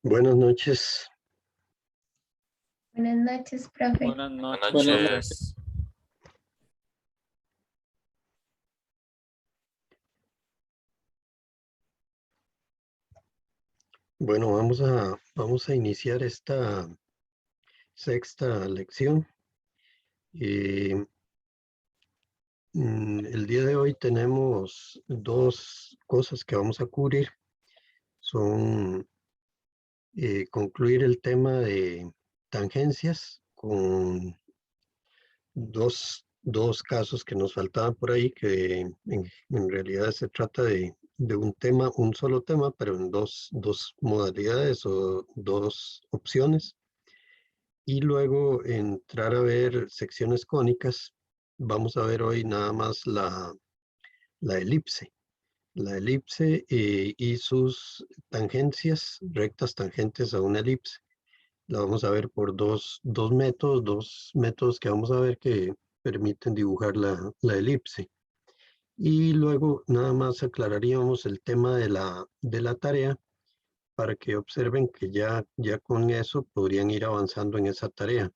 Buenas noches. Buenas noches, profe. Buenas noches. Buenas noches. Bueno, vamos a iniciar esta sexta lección. El día de hoy tenemos dos cosas que vamos a cubrir. Son concluir el tema de tangencias con dos casos que nos faltaban por ahí, que en realidad se trata de un tema, un solo tema, pero en dos modalidades o dos opciones. Y luego entrar a ver secciones cónicas. Vamos a ver hoy nada más la elipse. La elipse y sus tangencias, rectas tangentes a una elipse. La vamos a ver por dos métodos que vamos a ver que permiten dibujar la elipse. Y luego nada más aclararíamos el tema de la tarea para que observen que ya con eso podrían ir avanzando en esa tarea.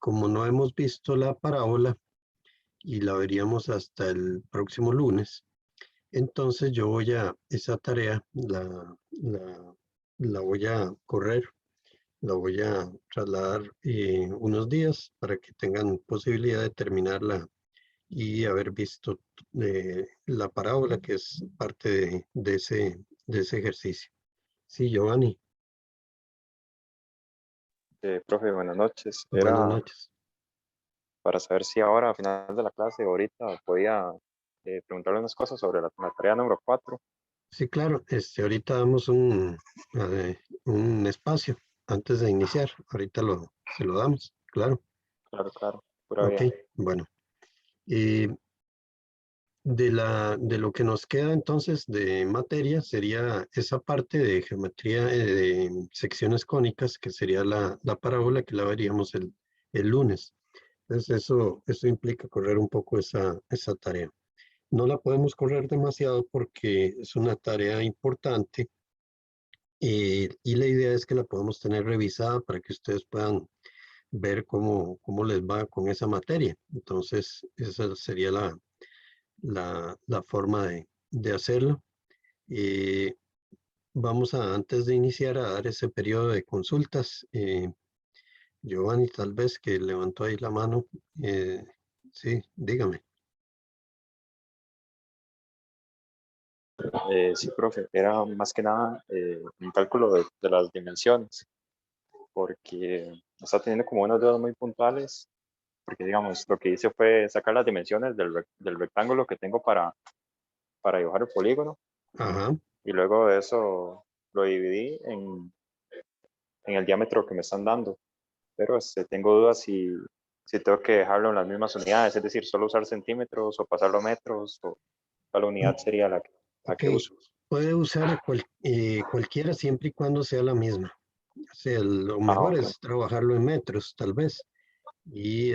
Como no hemos visto la parábola y la veríamos hasta el próximo lunes, entonces yo esa tarea la voy a correr, la voy a trasladar unos días para que tengan posibilidad de terminarla y haber visto la parábola que es parte de ese ejercicio. Sí, Giovanni, Profe, buenas noches. buenas Era noches. para saber si ahora, a final de la clase, ahorita, podía preguntarle unas cosas sobre la tarea número 4. Sí, claro, ahorita damos un espacio antes de iniciar. Ahorita se lo damos, claro. Claro, pura Ok, vida. bueno. Y de lo que nos queda entonces de materia sería esa parte de geometría de secciones cónicas, que sería la parábola que la veríamos el lunes. Entonces eso implica correr un poco esa tarea. No la podemos correr demasiado porque es una tarea importante. Y la idea es que la podamos tener revisada para que ustedes puedan ver cómo les va con esa materia. Entonces, esa sería la forma de hacerlo. Eh, antes de iniciar, a dar ese periodo de consultas. Giovanni, tal vez que levantó ahí la mano. Sí, dígame. Sí, profe, era más que nada un cálculo de las dimensiones, porque está teniendo como unas dudas muy puntuales, porque digamos, lo que hice fue sacar las dimensiones del rectángulo que tengo para dibujar el polígono, Ajá. y luego de eso lo dividí en el diámetro que me están dando. Pero tengo dudas si tengo que dejarlo en las mismas unidades, es decir, solo usar centímetros o pasarlo a metros, o cuál unidad sería la Ok, que uso. puede usar cualquiera siempre y cuando sea la misma. O sea, lo mejor Ok. es trabajarlo en metros, tal vez. Y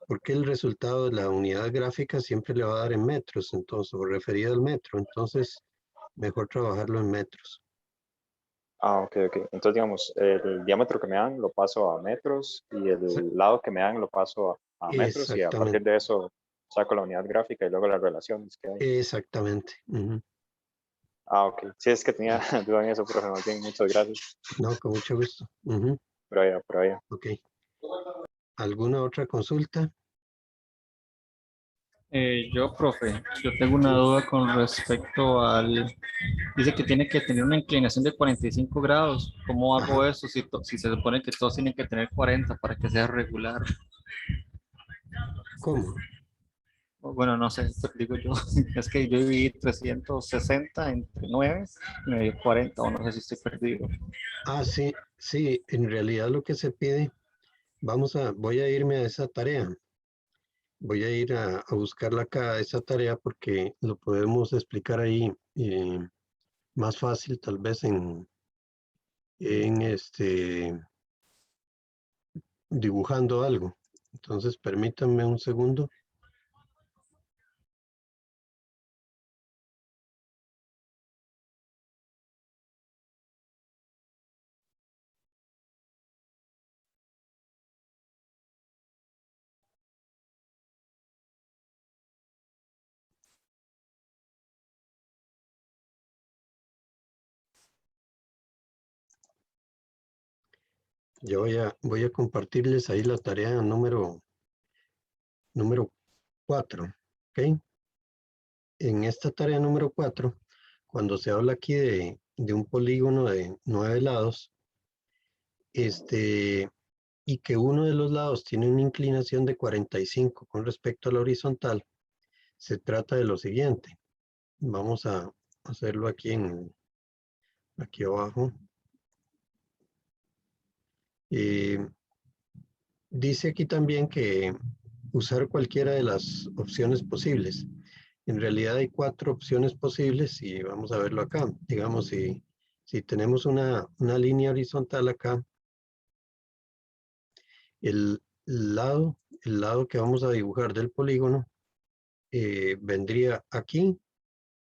porque el resultado de la unidad gráfica siempre le va a dar en metros, entonces, o referido al metro. Entonces, mejor trabajarlo en metros. Ok. Entonces, digamos, el diámetro que me dan lo paso a metros y Exa- el lado que me dan lo paso a metros, y a partir Exactamente, de eso saco la unidad gráfica y luego las relaciones que hay. exactamente. Ujú. Ok. Sí, es que tenía duda en eso, profe, más bien, muchas gracias. No, con mucho gusto. Ujú. Por ahí. Ok. ¿Alguna otra consulta? Profe, yo tengo una Sí. duda con respecto dice que tiene que tener una inclinación de 45 grados. ¿Cómo hago Ajá. eso si se supone que todos tienen que tener 40 para que sea regular? ¿Cómo? Bueno, no sé, pues digo yo, es que yo viví 360 entre 9 y me dio 40, o no sé si estoy perdido. Ah, sí, sí, en realidad lo que se pide, voy a irme a esa tarea. Voy a ir a buscarla acá, esa tarea, porque lo podemos explicar ahí más fácil, tal vez en dibujando algo. Entonces, permítanme un segundo. Yo voy a compartirles ahí la tarea número 4, ¿ok? En esta tarea número 4, cuando se habla aquí de un polígono de 9 lados, y que uno de los lados tiene una inclinación de 45 con respecto a la horizontal, se trata de lo siguiente. Vamos a hacerlo aquí abajo. Dice aquí también que usar cualquiera de las opciones posibles. En realidad hay 4 opciones posibles y vamos a verlo acá. Digamos, si tenemos una línea horizontal acá, el lado, el lado que vamos a dibujar del polígono vendría aquí.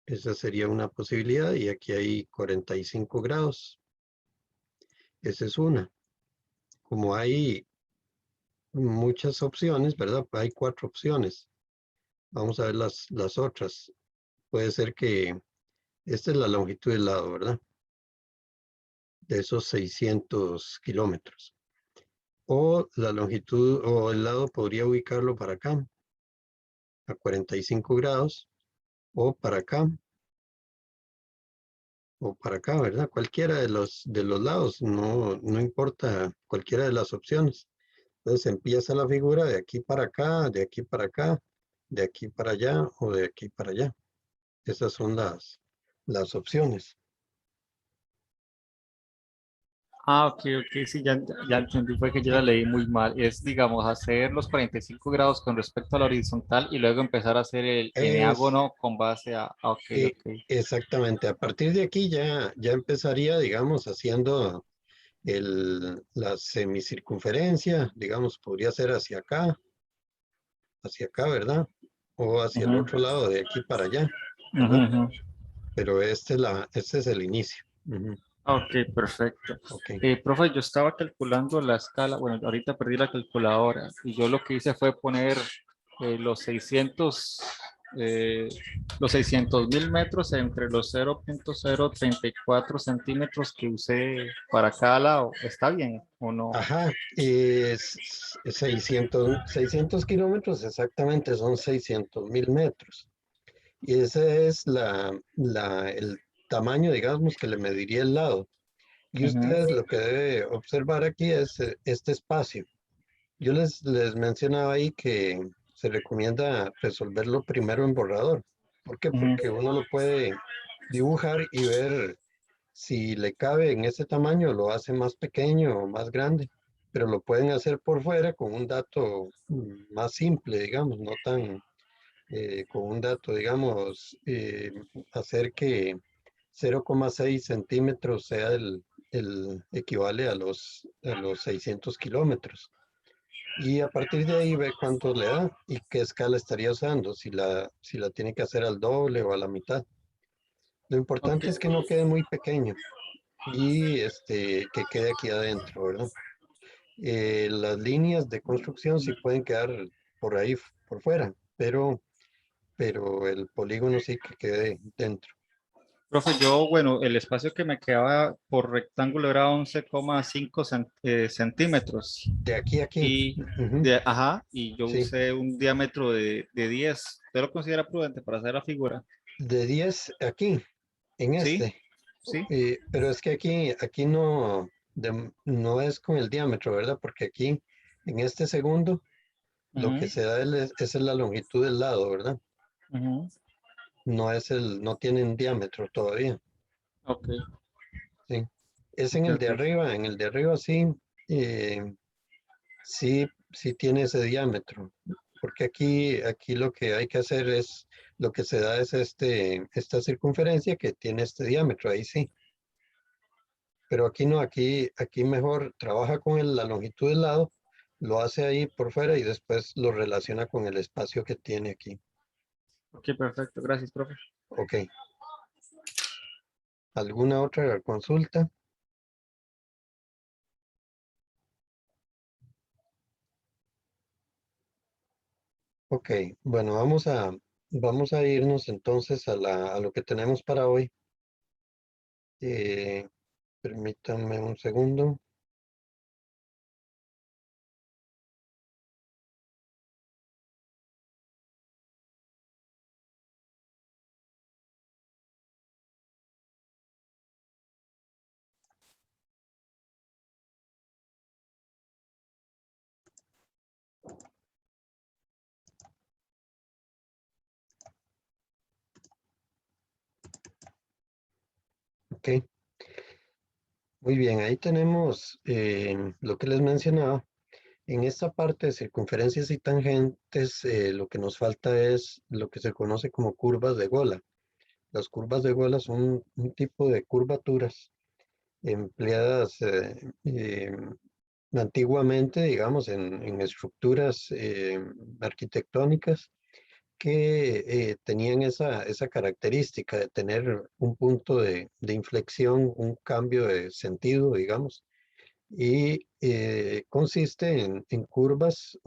Esa sería una posibilidad y aquí hay 45 grados. Esa es una. Como hay muchas opciones, ¿verdad? Hay 4 opciones. Vamos a ver las otras. Puede ser que esta es la longitud del lado, ¿verdad? De esos 600 kilómetros. O la longitud o el lado podría ubicarlo para acá, a 45 grados, o para acá, o para acá, ¿verdad? Cualquiera de los lados, no importa cualquiera de las opciones. Entonces empieza la figura de aquí para acá, de aquí para acá, de aquí para allá o de aquí para allá. Esas son las opciones. Ah, ok, ok, sí, ya entendí, fue que yo la leí muy mal. Es, digamos, hacer los 45 grados con respecto a la horizontal y luego empezar a hacer el Es eneágono con base a, ok, eh, ok. exactamente. A partir de aquí ya empezaría, digamos, haciendo la semicircunferencia, digamos, podría ser hacia acá, ¿verdad? O hacia el Ujú, otro lado, de aquí para allá, ujú, ¿verdad? ujú. Pero este es el inicio. Ujú. Ok, perfecto. Ok. Profe, yo estaba calculando la escala, bueno, ahorita perdí la calculadora y yo lo que hice fue poner los 600, eh, los 600.000 metros entre los 0.034 centímetros que usé para cada lado. ¿Está bien o no? Ajá, 600 kilómetros exactamente, son 600.000 metros. Y ese es el tamaño, digamos, que le mediría el lado. Y Ujú, ustedes lo que debe observar aquí es este espacio. Yo les mencionaba ahí que se recomienda resolverlo primero en borrador. ¿Por qué? ujú. Porque uno lo puede dibujar y ver si le cabe en ese tamaño, lo hace más pequeño o más grande. Pero lo pueden hacer por fuera con un dato más simple, digamos, no tan, con un dato, digamos, hacer que 0,6 centímetros sea el equivale a los 600 kilómetros. Y a partir de ahí ve cuánto le da y qué escala estaría usando, si la tiene que hacer al doble o a la mitad. Lo Ok, importante es que no quede muy pequeño y que quede aquí adentro, ¿verdad? Las líneas de construcción sí pueden quedar por ahí, por fuera, pero el polígono sí que quede dentro. profe, yo, bueno, el espacio que me quedaba por rectángulo era 11,5 centímetros. De aquí a aquí, Y, ujú, ajá, y yo sí, usé un diámetro de 10. ¿Usted lo considera prudente para hacer la figura? de 10 aquí, en Sí, este. sí. Pero es que aquí no es con el diámetro, ¿verdad? Porque aquí, en este segundo, lo que Ujú, se da es la longitud del lado, ¿verdad? ujú. No tienen diámetro todavía, Ok, ¿sí? Es ok, ok. en el de arriba sí, eh, sí tiene ese diámetro, porque aquí lo que hay que hacer lo que se da es esta circunferencia que tiene este diámetro, ahí sí. Pero aquí no, aquí mejor trabaja con la longitud del lado, lo hace ahí por fuera y después lo relaciona con el espacio que tiene aquí. Ok, perfecto. Gracias, profe. Ok. ¿Alguna otra consulta? Ok. Bueno, vamos a irnos entonces a lo que tenemos para hoy. Eh, Permítanme un segundo. Ok, muy bien, ahí tenemos lo que les mencionaba. En esta parte de circunferencias y tangentes, lo que nos falta es lo que se conoce como curvas de Gola. Las curvas de Gola son un tipo de curvaturas empleadas antiguamente, digamos, en estructuras arquitectónicas que tenían esa característica de tener un punto de inflexión, un cambio de sentido, digamos, y consiste en curvas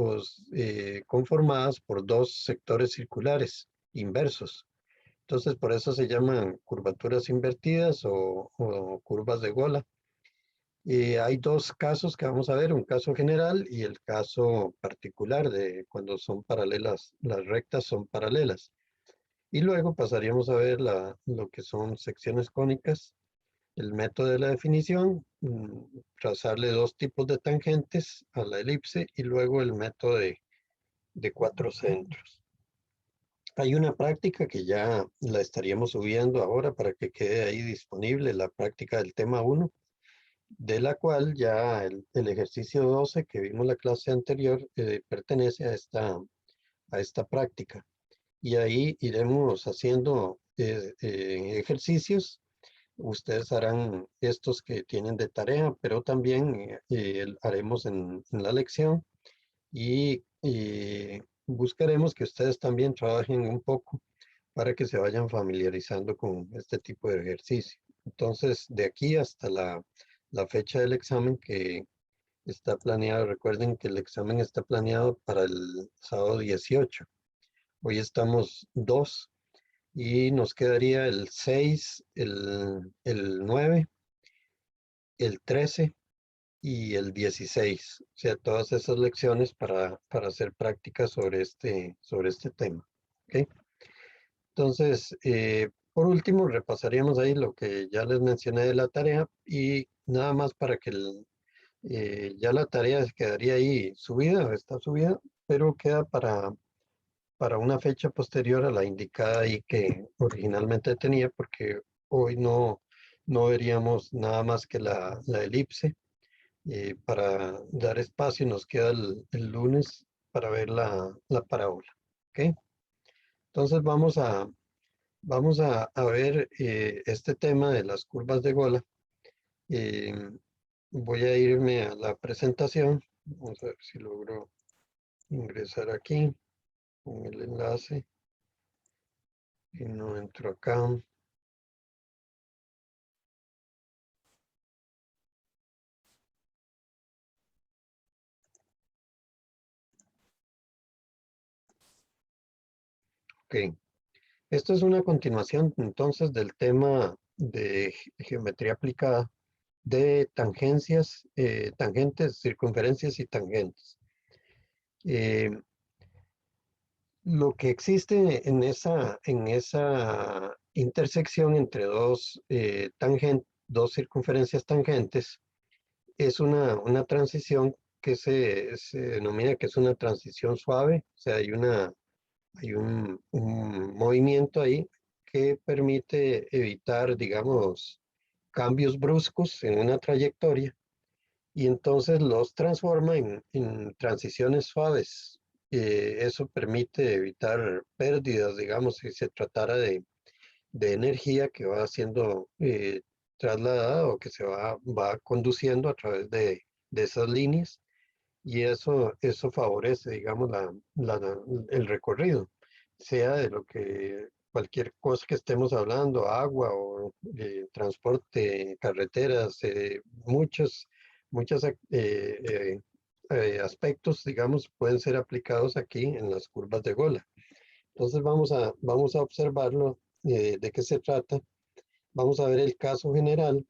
conformadas por dos sectores circulares inversos. Entonces, por eso se llaman curvaturas invertidas o curvas de Gola. Hay dos casos que vamos a ver, un caso general y el caso particular de cuando son paralelas, las rectas son paralelas. Y luego pasaríamos a ver lo que son secciones cónicas, el método de la definición, trazarle dos tipos de tangentes a la elipse y luego el método de cuatro centros. Hay una práctica que ya la estaríamos subiendo ahora para que quede ahí disponible, la práctica del tema 1, de la cual ya el ejercicio 12 que vimos la clase anterior pertenece a esta práctica. Y ahí iremos haciendo ejercicios. Ustedes harán estos que tienen de tarea, pero también haremos en la lección y buscaremos que ustedes también trabajen un poco para que se vayan familiarizando con este tipo de ejercicio. Entonces, de aquí hasta la fecha del examen que está planeado, recuerden que el examen está planeado para el sábado 18. Hoy estamos 2 y nos quedaría el 6, el 9, el 13 y el 16. O sea, todas esas lecciones para hacer prácticas sobre este tema. ¿Ok? Entonces, por último, repasaríamos ahí lo que ya les mencioné de la tarea y nada más para que ya la tarea quedaría ahí subida, está subida, pero queda para una fecha posterior a la indicada ahí que originalmente tenía, porque hoy no veríamos nada más que la elipse. Para dar espacio nos queda el lunes para ver la parábola. ¿Ok? Entonces vamos a ver este tema de las curvas de Gola. Eh, Voy a irme a la presentación. Vamos a ver si logro ingresar aquí con el enlace. Y no entro acá. Ok. Esto es una continuación entonces del tema de geometría aplicada de tangencias, tangentes, circunferencias y tangentes. Eh, lo que existe en esa intersección entre dos circunferencias tangentes es una transición que se denomina que es una transición suave, o sea, hay un movimiento ahí que permite evitar, digamos, cambios bruscos en una trayectoria y entonces los transforma en transiciones suaves. Eso permite evitar pérdidas, digamos, si se tratara de energía que va siendo trasladada o que va conduciendo a través de esas líneas y eso favorece, digamos, el recorrido, sea de lo que cualquier cosa que estemos hablando, agua o transporte, carreteras, muchos aspectos, digamos, pueden ser aplicados aquí en las curvas de Gola. Entonces vamos a observarlo, de qué se trata. Vamos a ver el caso general.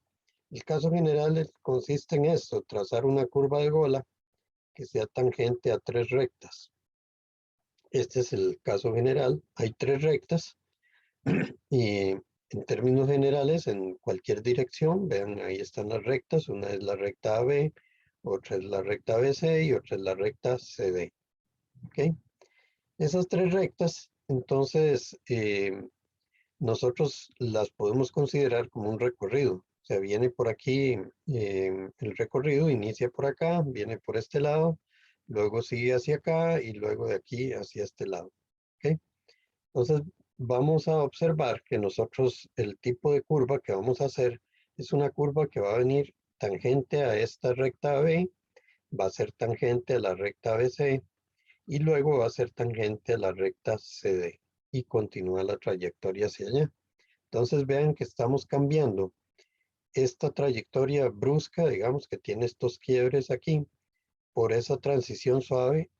El caso general consiste en esto, trazar una curva de Gola que sea tangente a tres rectas. Este es el caso general. Hay tres rectas y en términos generales en cualquier dirección, vean, ahí están las rectas. Una es la recta AB, otra es la recta BC y otra es la recta CD. ¿Ok? Esas tres rectas, entonces, nosotros las podemos considerar como un recorrido. O sea, viene por aquí, el recorrido inicia por acá, viene por este lado, luego sigue hacia acá y luego de aquí hacia este lado. ¿Ok? Entonces, vamos a observar que nosotros el tipo de curva que vamos a hacer es una curva que va a venir tangente a esta recta AB, va a ser tangente a la recta ABC y luego va a ser tangente a la recta CD y continúa la trayectoria hacia allá. Entonces vean que estamos cambiando esta trayectoria brusca, digamos que tiene estos quiebres aquí, por esa transición suave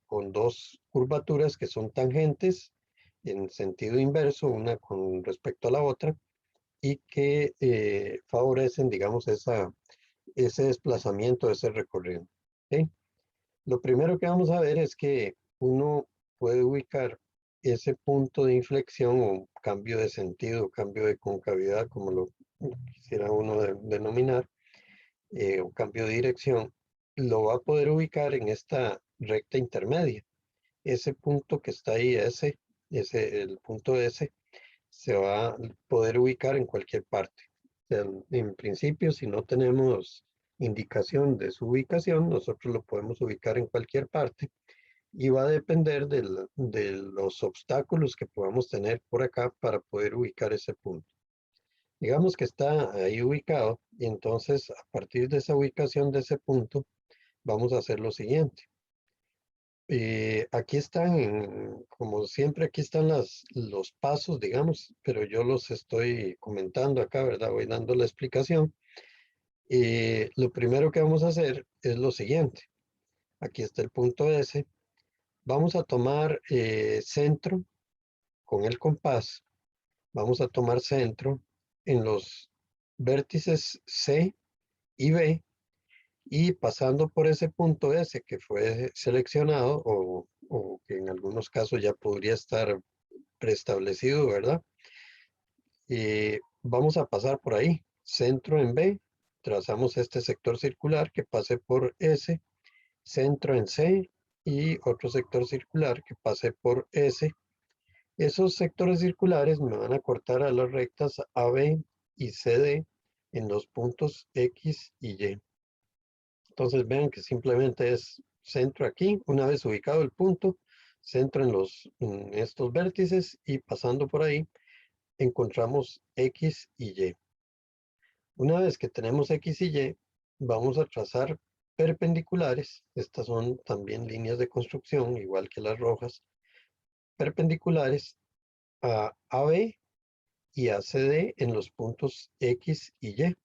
con dos curvaturas que son tangentes en sentido inverso, una con respecto a la otra, y que favorecen, digamos, ese desplazamiento, ese recorrido. ¿Ok? Lo primero que vamos a ver es que uno puede ubicar ese punto de inflexión o cambio de sentido, cambio de concavidad, como lo quisiera uno denominar, o cambio de dirección, lo va a poder ubicar en esta recta intermedia. Ese punto que está ahí, el punto S, se va a poder ubicar en cualquier parte. O sea, en principio, si no tenemos indicación de su ubicación, nosotros lo podemos ubicar en cualquier parte y va a depender de los obstáculos que podamos tener por acá para poder ubicar ese punto. Digamos que está ahí ubicado y entonces a partir de esa ubicación de ese punto vamos a hacer lo siguiente. Aquí están, como siempre, aquí están los pasos, digamos, pero yo los estoy comentando acá, ¿verdad? Voy dando la explicación. Lo primero que vamos a hacer es lo siguiente. Aquí está el punto S. Vamos a tomar centro con el compás. Vamos a tomar centro en los vértices C y B y pasando por ese punto S que fue seleccionado o que en algunos casos ya podría estar preestablecido, ¿verdad? Vamos a pasar por ahí, centro en B, trazamos este sector circular que pase por S, centro en C y otro sector circular que pase por S. Esos sectores circulares me van a cortar a las rectas AB y CD en los puntos X y Y. Entonces vean que simplemente es centro aquí, una vez ubicado el punto, centro en estos vértices y pasando por ahí encontramos X y Y. Una vez que tenemos X y Y, vamos a trazar perpendiculares. Estas son también líneas de construcción, igual que las rojas, perpendiculares a AB y a CD en los puntos X y Y.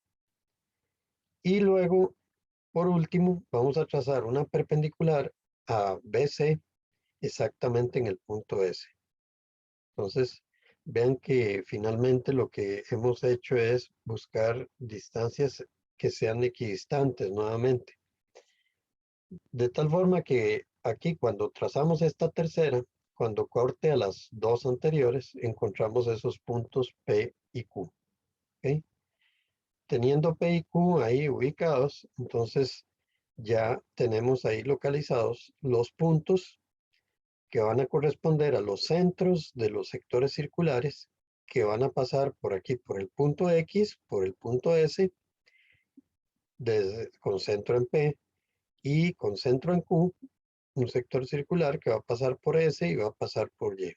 Y luego, por último, vamos a trazar una perpendicular a BC exactamente en el punto S. Entonces, vean que finalmente lo que hemos hecho es buscar distancias que sean equidistantes nuevamente. De tal forma que aquí cuando trazamos esta tercera, cuando corte a las dos anteriores, encontramos esos puntos P y Q. ¿Okay? Teniendo P y Q ahí ubicados, entonces ya tenemos ahí localizados los puntos que van a corresponder a los centros de los sectores circulares que van a pasar por aquí, por el punto X, por el punto S, con centro en P y con centro en Q, un sector circular que va a pasar por S y va a pasar por Y.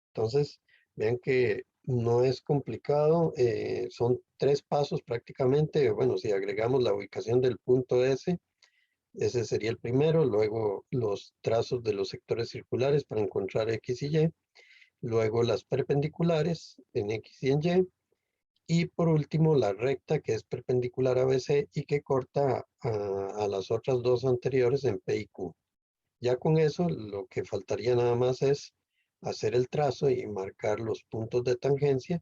Entonces, vean que no es complicado, son tres pasos prácticamente. Bueno, si agregamos la ubicación del punto S, ese sería el primero, luego los trazos de los sectores circulares para encontrar X y Y, luego las perpendiculares en X y en Y, y por último la recta que es perpendicular a BC y que corta a las otras dos anteriores en P y Q. Ya con eso lo que faltaría nada más es hacer el trazo y marcar los puntos de tangencia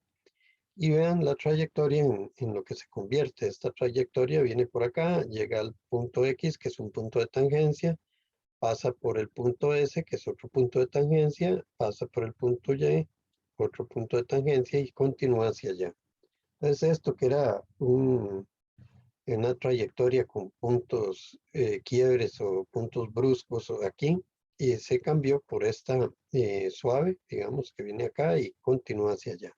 y vean la trayectoria en lo que se convierte. Esta trayectoria viene por acá, llega al punto X, que es un punto de tangencia, pasa por el punto S, que es otro punto de tangencia, pasa por el punto Y, otro punto de tangencia y continúa hacia allá. Entonces esto que era una trayectoria con puntos quiebres o puntos bruscos aquí, y se cambió por esta suave, digamos, que viene acá y continúa hacia allá.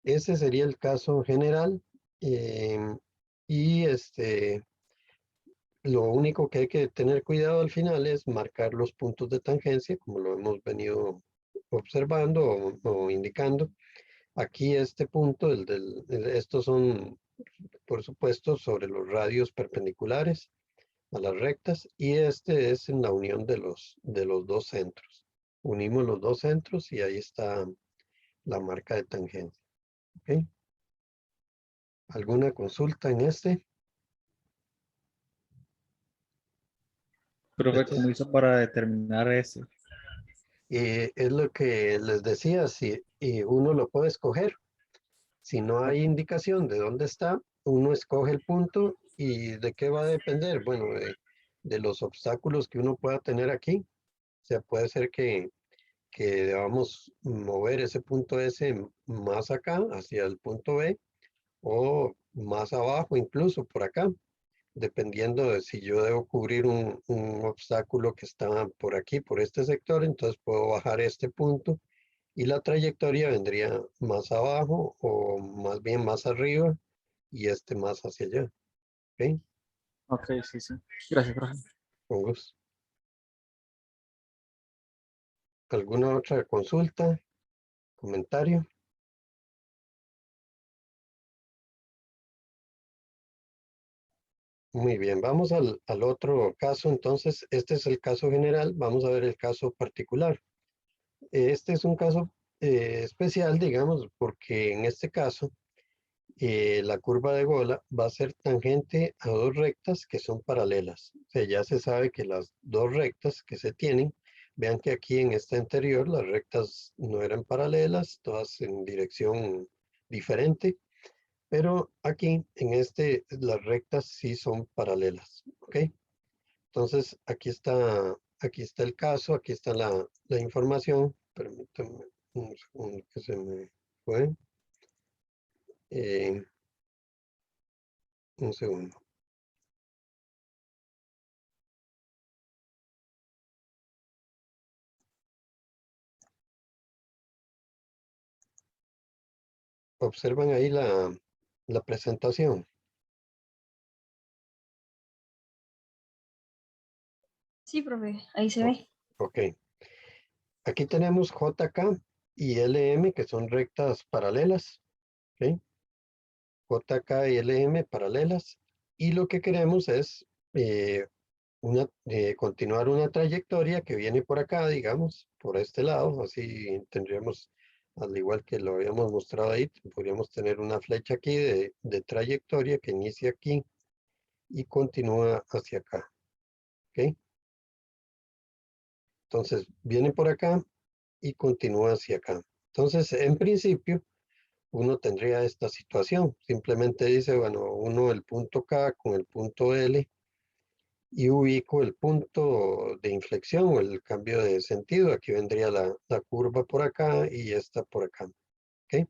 Ese sería el caso general. Y lo único que hay que tener cuidado al final es marcar los puntos de tangencia, como lo hemos venido observando o indicando. Aquí este punto, estos son, por supuesto, sobre los radios perpendiculares a las rectas, y este es en la unión de los dos centros. Unimos los dos centros y ahí está la marca de tangencia. ¿Ok? ¿Alguna consulta en este? Profe, Este ¿cómo hizo para determinar ese? es lo que les decía, si uno lo puede escoger. Si no hay indicación de dónde está, uno escoge el punto y de qué va a depender. Bueno, de los obstáculos que uno pueda tener aquí. O sea, puede ser que debamos mover ese punto S más acá, hacia el punto B, o más abajo, incluso por acá, dependiendo de si yo debo cubrir un obstáculo que está por aquí, por este sector, entonces puedo bajar este punto y la trayectoria vendría más abajo o más bien más arriba y este más hacia allá. ¿Ok? Ok, sí, sí. Gracias, profe. Con gusto. ¿Alguna otra consulta? ¿Comentario? Muy bien, vamos al otro caso. Entonces, este es el caso general. Vamos a ver el caso particular. Este es un caso especial, digamos, porque en este caso la curva de Gola va a ser tangente a dos rectas que son paralelas. O sea, ya se sabe que las dos rectas que se tienen, vean que aquí en esta anterior las rectas no eran paralelas, todas en dirección diferente, pero aquí en las rectas sí son paralelas. ¿Ok? Entonces aquí está el caso, aquí está la información. Permítanme un segundo que se me fue. Eh, un segundo. Observan ahí la presentación. Sí, profe, ahí se Oh, ve. ok. Aquí tenemos JK y LM, que son rectas paralelas. ¿Ok? JK y LM paralelas. Y lo que queremos es eh, continuar una trayectoria que viene por acá, digamos, por este lado. Así tendríamos, al igual que lo habíamos mostrado ahí, podríamos tener una flecha aquí de trayectoria que inicia aquí y continúa hacia acá. ¿Ok? Entonces, viene por acá y continúa hacia acá. Entonces, en principio, uno tendría esta situación. Simplemente dice, bueno, uno el punto K con el punto L y ubico el punto de inflexión o el cambio de sentido. Aquí vendría la curva por acá y esta por acá. ¿Ok?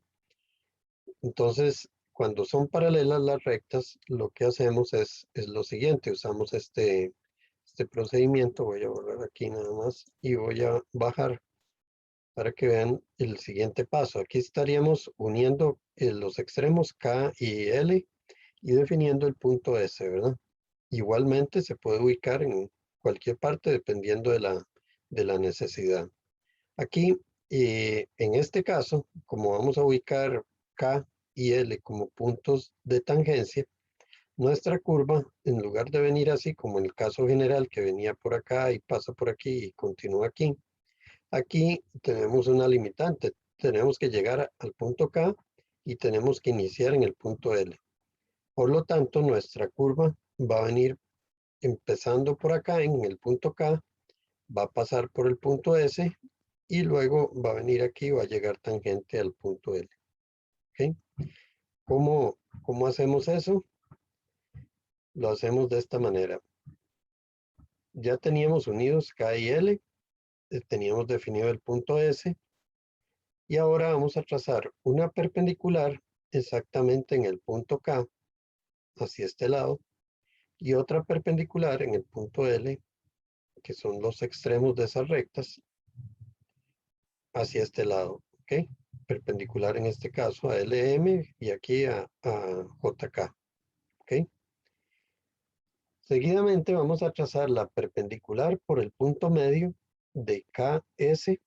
Entonces, cuando son paralelas las rectas, lo que hacemos es lo siguiente. Usamos este procedimiento. Voy a borrar aquí nada más y voy a bajar para que vean el siguiente paso. Aquí estaríamos uniendo los extremos K y L y definiendo el punto S, ¿verdad? Igualmente se puede ubicar en cualquier parte dependiendo de la necesidad. Aquí, en este caso, como vamos a ubicar K y L como puntos de tangencia, nuestra curva, en lugar de venir así como en el caso general que venía por acá y pasa por aquí y continúa aquí, aquí tenemos una limitante. Tenemos que llegar al punto K y tenemos que iniciar en el punto L. Por lo tanto, nuestra curva va a venir empezando por acá en el punto K, va a pasar por el punto S y luego va a venir aquí y va a llegar tangente al punto L. ¿Ok? ¿Cómo hacemos eso? Lo hacemos de esta manera. Ya teníamos unidos K y L, teníamos definido el punto S. Y ahora vamos a trazar una perpendicular exactamente en el punto K, hacia este lado, y otra perpendicular en el punto L, que son los extremos de esas rectas, hacia este lado. ¿Ok? ¿ok? Perpendicular en este caso a LM y aquí a JK, ¿ok? Seguidamente vamos a trazar la perpendicular por el punto medio de KS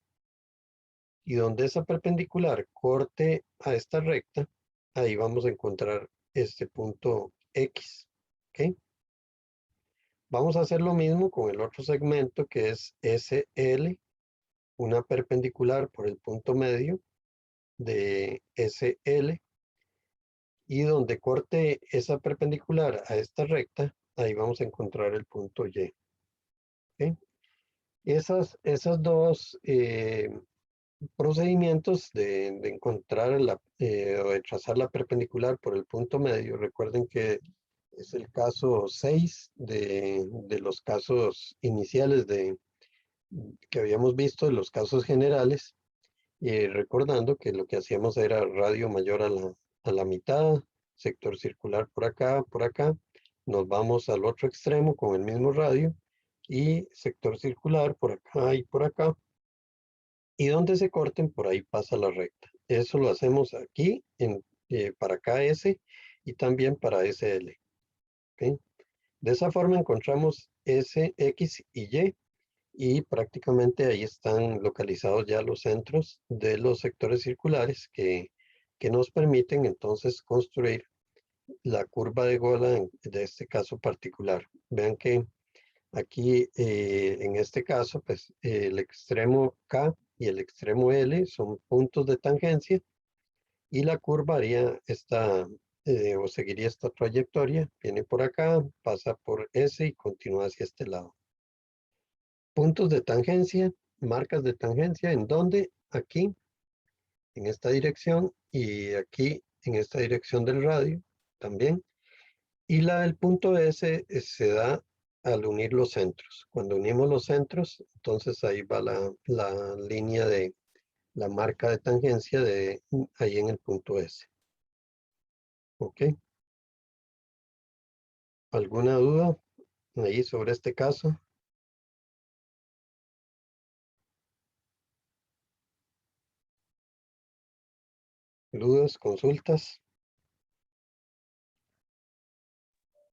y donde esa perpendicular corte a esta recta, ahí vamos a encontrar este punto X, ¿ok? Vamos a hacer lo mismo con el otro segmento que es SL, una perpendicular por el punto medio de SL y donde corte esa perpendicular a esta recta, ahí vamos a encontrar el punto Y, ¿ok? Esas dos procedimientos de encontrar o de trazar la perpendicular por el punto medio, recuerden que es el caso 6 de los casos iniciales que habíamos visto, de los casos generales, y recordando que lo que hacíamos era radio mayor a la mitad, sector circular por acá, nos vamos al otro extremo con el mismo radio, y sector circular por acá y por acá, y donde se corten, por ahí pasa la recta. Eso lo hacemos aquí para KS y también para SL, ¿ok? De esa forma encontramos S, X y Y prácticamente ahí están localizados ya los centros de los sectores circulares que nos permiten entonces construir la curva de Gola de este caso particular. Vean que aquí en este caso pues el extremo K y el extremo L son puntos de tangencia y la curva haría o seguiría esta trayectoria, viene por acá, pasa por S y continúa hacia este lado. Puntos de tangencia, marcas de tangencia, ¿en dónde? Aquí, en esta dirección y aquí en esta dirección del radio también. Y la del punto S se da al unir los centros. Cuando unimos los centros, entonces ahí va la línea de la marca de tangencia de ahí en el punto S. ¿Ok? ¿Alguna duda ahí sobre este caso? ¿Dudas, consultas?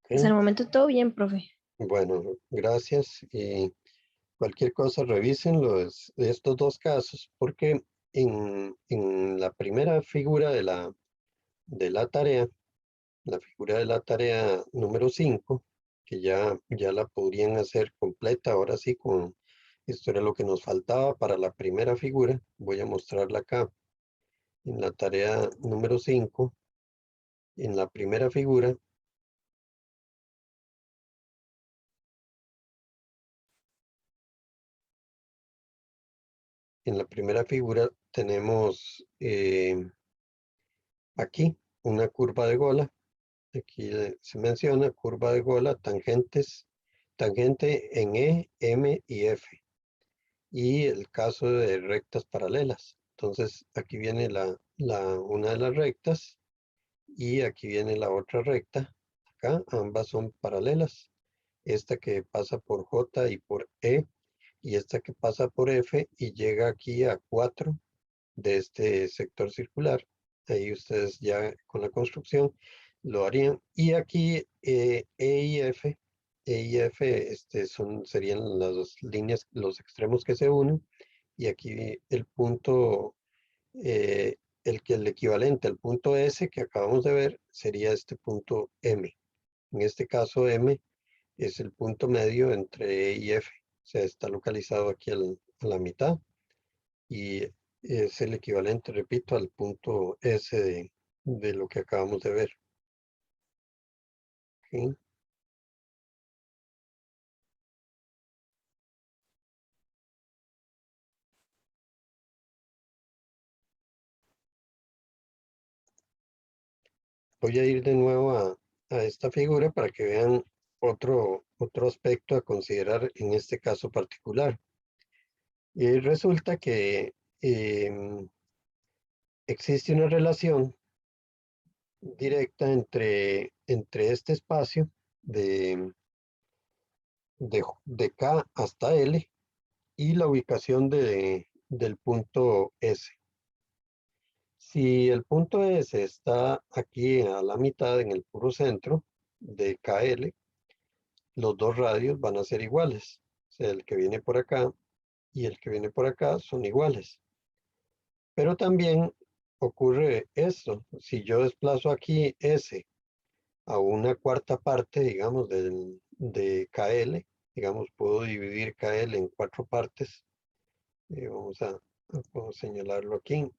Hasta ¿Ok? el momento todo bien, profe. Bueno, gracias. Y cualquier cosa revisen estos dos casos porque en la primera figura de la tarea, la figura de la tarea número 5, que ya la podrían hacer completa, ahora sí, esto era lo que nos faltaba para la primera figura, voy a mostrarla acá, en la tarea número 5, en la primera figura, tenemos aquí una curva de Gola. Aquí se menciona curva de Gola, tangente en E, M y F. Y el caso de rectas paralelas. Entonces, aquí viene una de las rectas y aquí viene la otra recta. Acá ambas son paralelas. Esta que pasa por J y por E y esta que pasa por F y llega aquí a 4 de este sector circular. Ahí ustedes ya con la construcción lo harían. Y aquí E y F serían las dos líneas, los extremos que se unen. Y aquí el punto, el equivalente al punto S que acabamos de ver sería este punto M. En este caso M es el punto medio entre E y F. O sea, está localizado aquí a la mitad y es el equivalente, repito, al punto S de lo que acabamos de ver. ¿Ok? Voy a ir de nuevo a esta figura para que vean otro aspecto a considerar en este caso particular. Y resulta que existe una relación directa entre este espacio de, de K hasta L y la ubicación del punto S. Si el punto S está aquí a la mitad en el puro centro de KL, los dos radios van a ser iguales. O sea, el que viene por acá y el que viene por acá son iguales. Pero también ocurre esto. Si yo desplazo aquí S a una cuarta parte, digamos, de KL, digamos, puedo dividir KL en 4 partes. Vamos a puedo señalarlo aquí.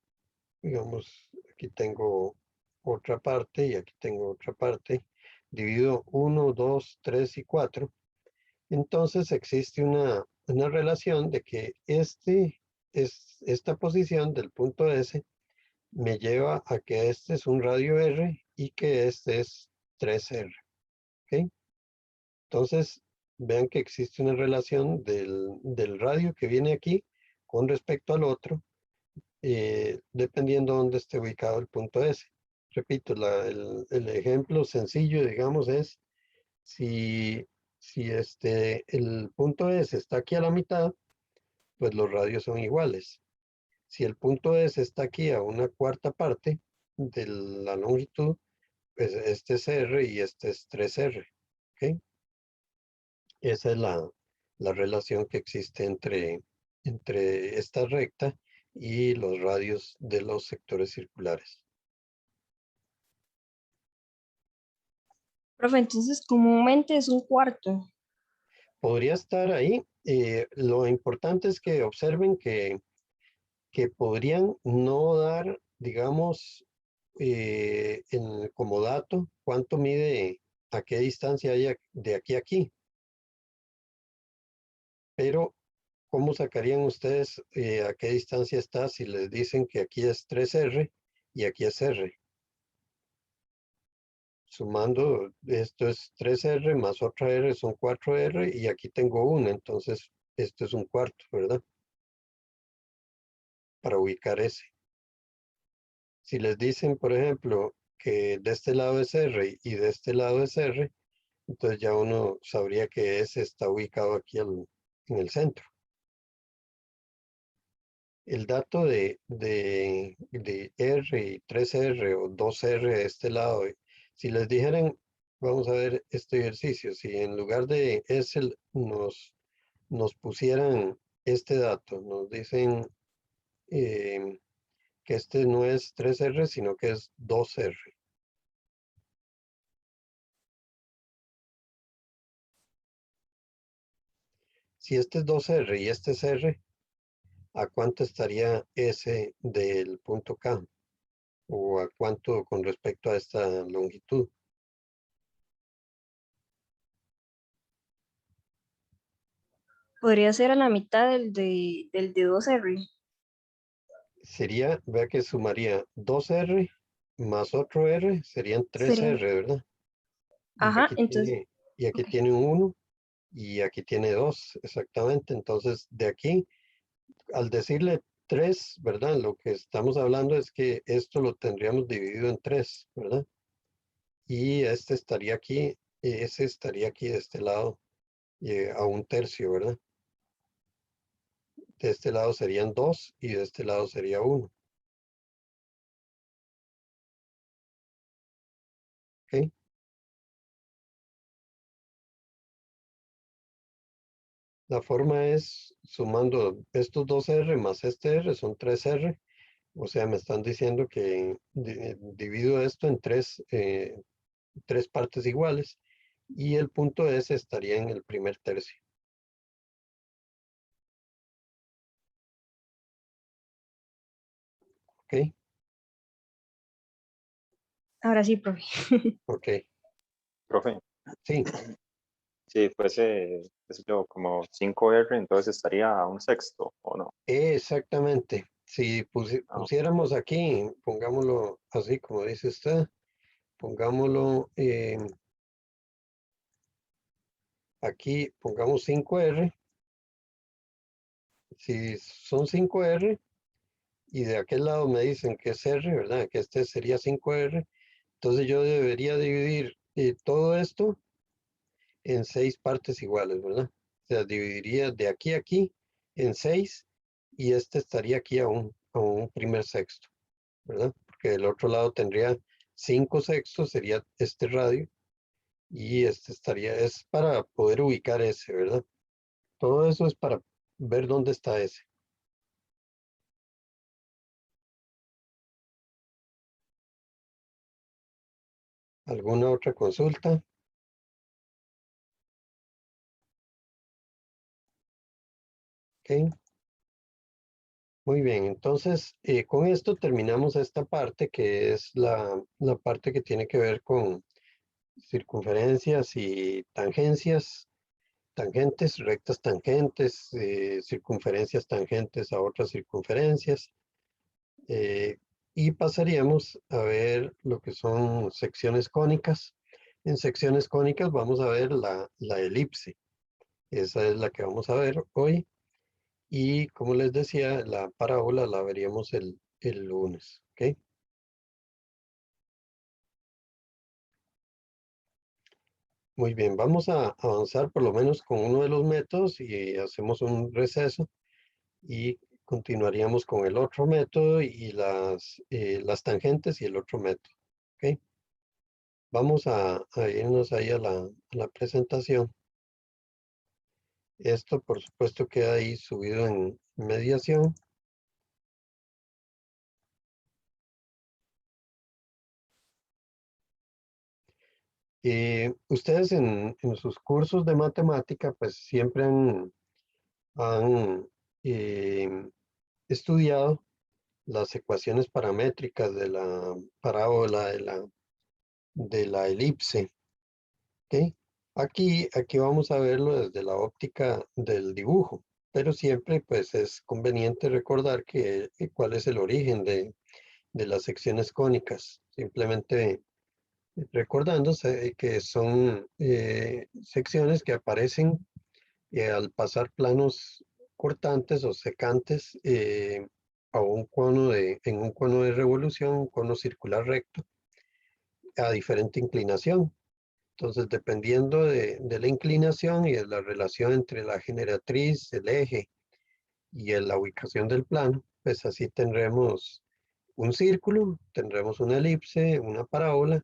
Digamos, aquí tengo otra parte y aquí tengo otra parte. Divido 1, 2, 3 y 4. Entonces existe una relación de que esta posición del punto S me lleva a que este es un radio R y que este es 3R. ¿Ok? Entonces, vean que existe una relación del radio que viene aquí con respecto al otro, dependiendo de dónde esté ubicado el punto S. Repito, el ejemplo sencillo, digamos, es si el punto S está aquí a la mitad, pues los radios son iguales. Si el punto S está aquí a una cuarta parte de la longitud, pues este es R y este es 3R. ¿Ok? Esa es la relación que existe entre esta recta y los radios de los sectores circulares. Profe, entonces comúnmente es un cuarto. Podría estar ahí. Lo importante es que observen que podrían no dar, digamos, como dato cuánto mide, a qué distancia hay de aquí a aquí. Pero, ¿cómo sacarían ustedes a qué distancia está si les dicen que aquí es 3R y aquí es R? Sumando, esto es 3R más otra R son 4R y aquí tengo 1, entonces esto es un cuarto, ¿verdad? Para ubicar ese. Si les dicen, por ejemplo, que de este lado es R y de este lado es R, entonces ya uno sabría que ese está ubicado aquí en el centro. El dato de R y 3R o 2R de este lado, si les dijeran, vamos a ver este ejercicio, si en lugar de S nos pusieran este dato, nos dicen que este no es 3R, sino que es 2R. Si este es 2R y este es R, ¿a cuánto estaría S del punto K? ¿O a cuánto con respecto a esta longitud? Podría ser a la mitad del de 2R. Sería, vea que sumaría 2R más otro R, serían Sería. 3R, ¿verdad? Y Ajá, aquí entonces, ok. tiene un 1 y aquí tiene 2, exactamente. Entonces, de aquí, al decirle 3, ¿verdad? Lo que estamos hablando es que esto lo tendríamos dividido en 3, ¿verdad? Y este estaría aquí, ese estaría aquí de este lado, a un tercio, ¿verdad? De este lado serían 2 y de este lado sería 1. ¿Ok? La forma es sumando estos 2R más este R, son 3R. O sea, me están diciendo que divido esto en tres partes iguales y el punto S estaría en el primer tercio. ¿Ok? Ahora sí, profe. Ok. Profe, Sí, si fuese, qué sé yo, como 5R, entonces estaría a un sexto, ¿o no? exactamente. Si Ah, pusiéramos aquí, pongámoslo así como dice usted, pongámoslo aquí, pongamos 5R. Si son 5R y de aquel lado me dicen que es R, ¿verdad? Que este sería 5R. Entonces yo debería dividir todo esto en 6 partes iguales, ¿verdad? O sea, dividiría de aquí a aquí en 6 y este estaría aquí a un primer sexto, ¿verdad? porque del otro lado tendría 5/6, sería este radio, y este estaría, es para poder ubicar ese, ¿verdad? Todo eso es para ver dónde está ese. ¿Alguna otra consulta? Ok. Muy bien, entonces con esto terminamos esta parte que es la parte que tiene que ver con circunferencias y tangencias, tangentes, rectas tangentes, circunferencias tangentes a otras circunferencias. Y pasaríamos a ver lo que son secciones cónicas. En secciones cónicas vamos a ver la elipse. Esa es la que vamos a ver hoy. Y como les decía, la parábola la veríamos el lunes. ¿Ok? Muy bien, vamos a avanzar por lo menos con uno de los métodos y hacemos un receso y continuaríamos con el otro método y las tangentes y el otro método. ¿Ok? Vamos a irnos ahí a la presentación. Esto, por supuesto, queda ahí subido en mediación. Ustedes en sus cursos de matemática, pues siempre han estudiado las ecuaciones paramétricas de la parábola de la elipse. ¿Ok? Aquí vamos a verlo desde la óptica del dibujo, pero siempre pues es conveniente recordar cuál es el origen de las secciones cónicas. Simplemente recordándose que son secciones que aparecen al pasar planos cortantes o secantes en un cono de revolución, un cono circular recto, a diferente inclinación. Entonces, dependiendo de la inclinación y de la relación entre la generatriz, el eje y la ubicación del plano, pues así tendremos un círculo, tendremos una elipse, una parábola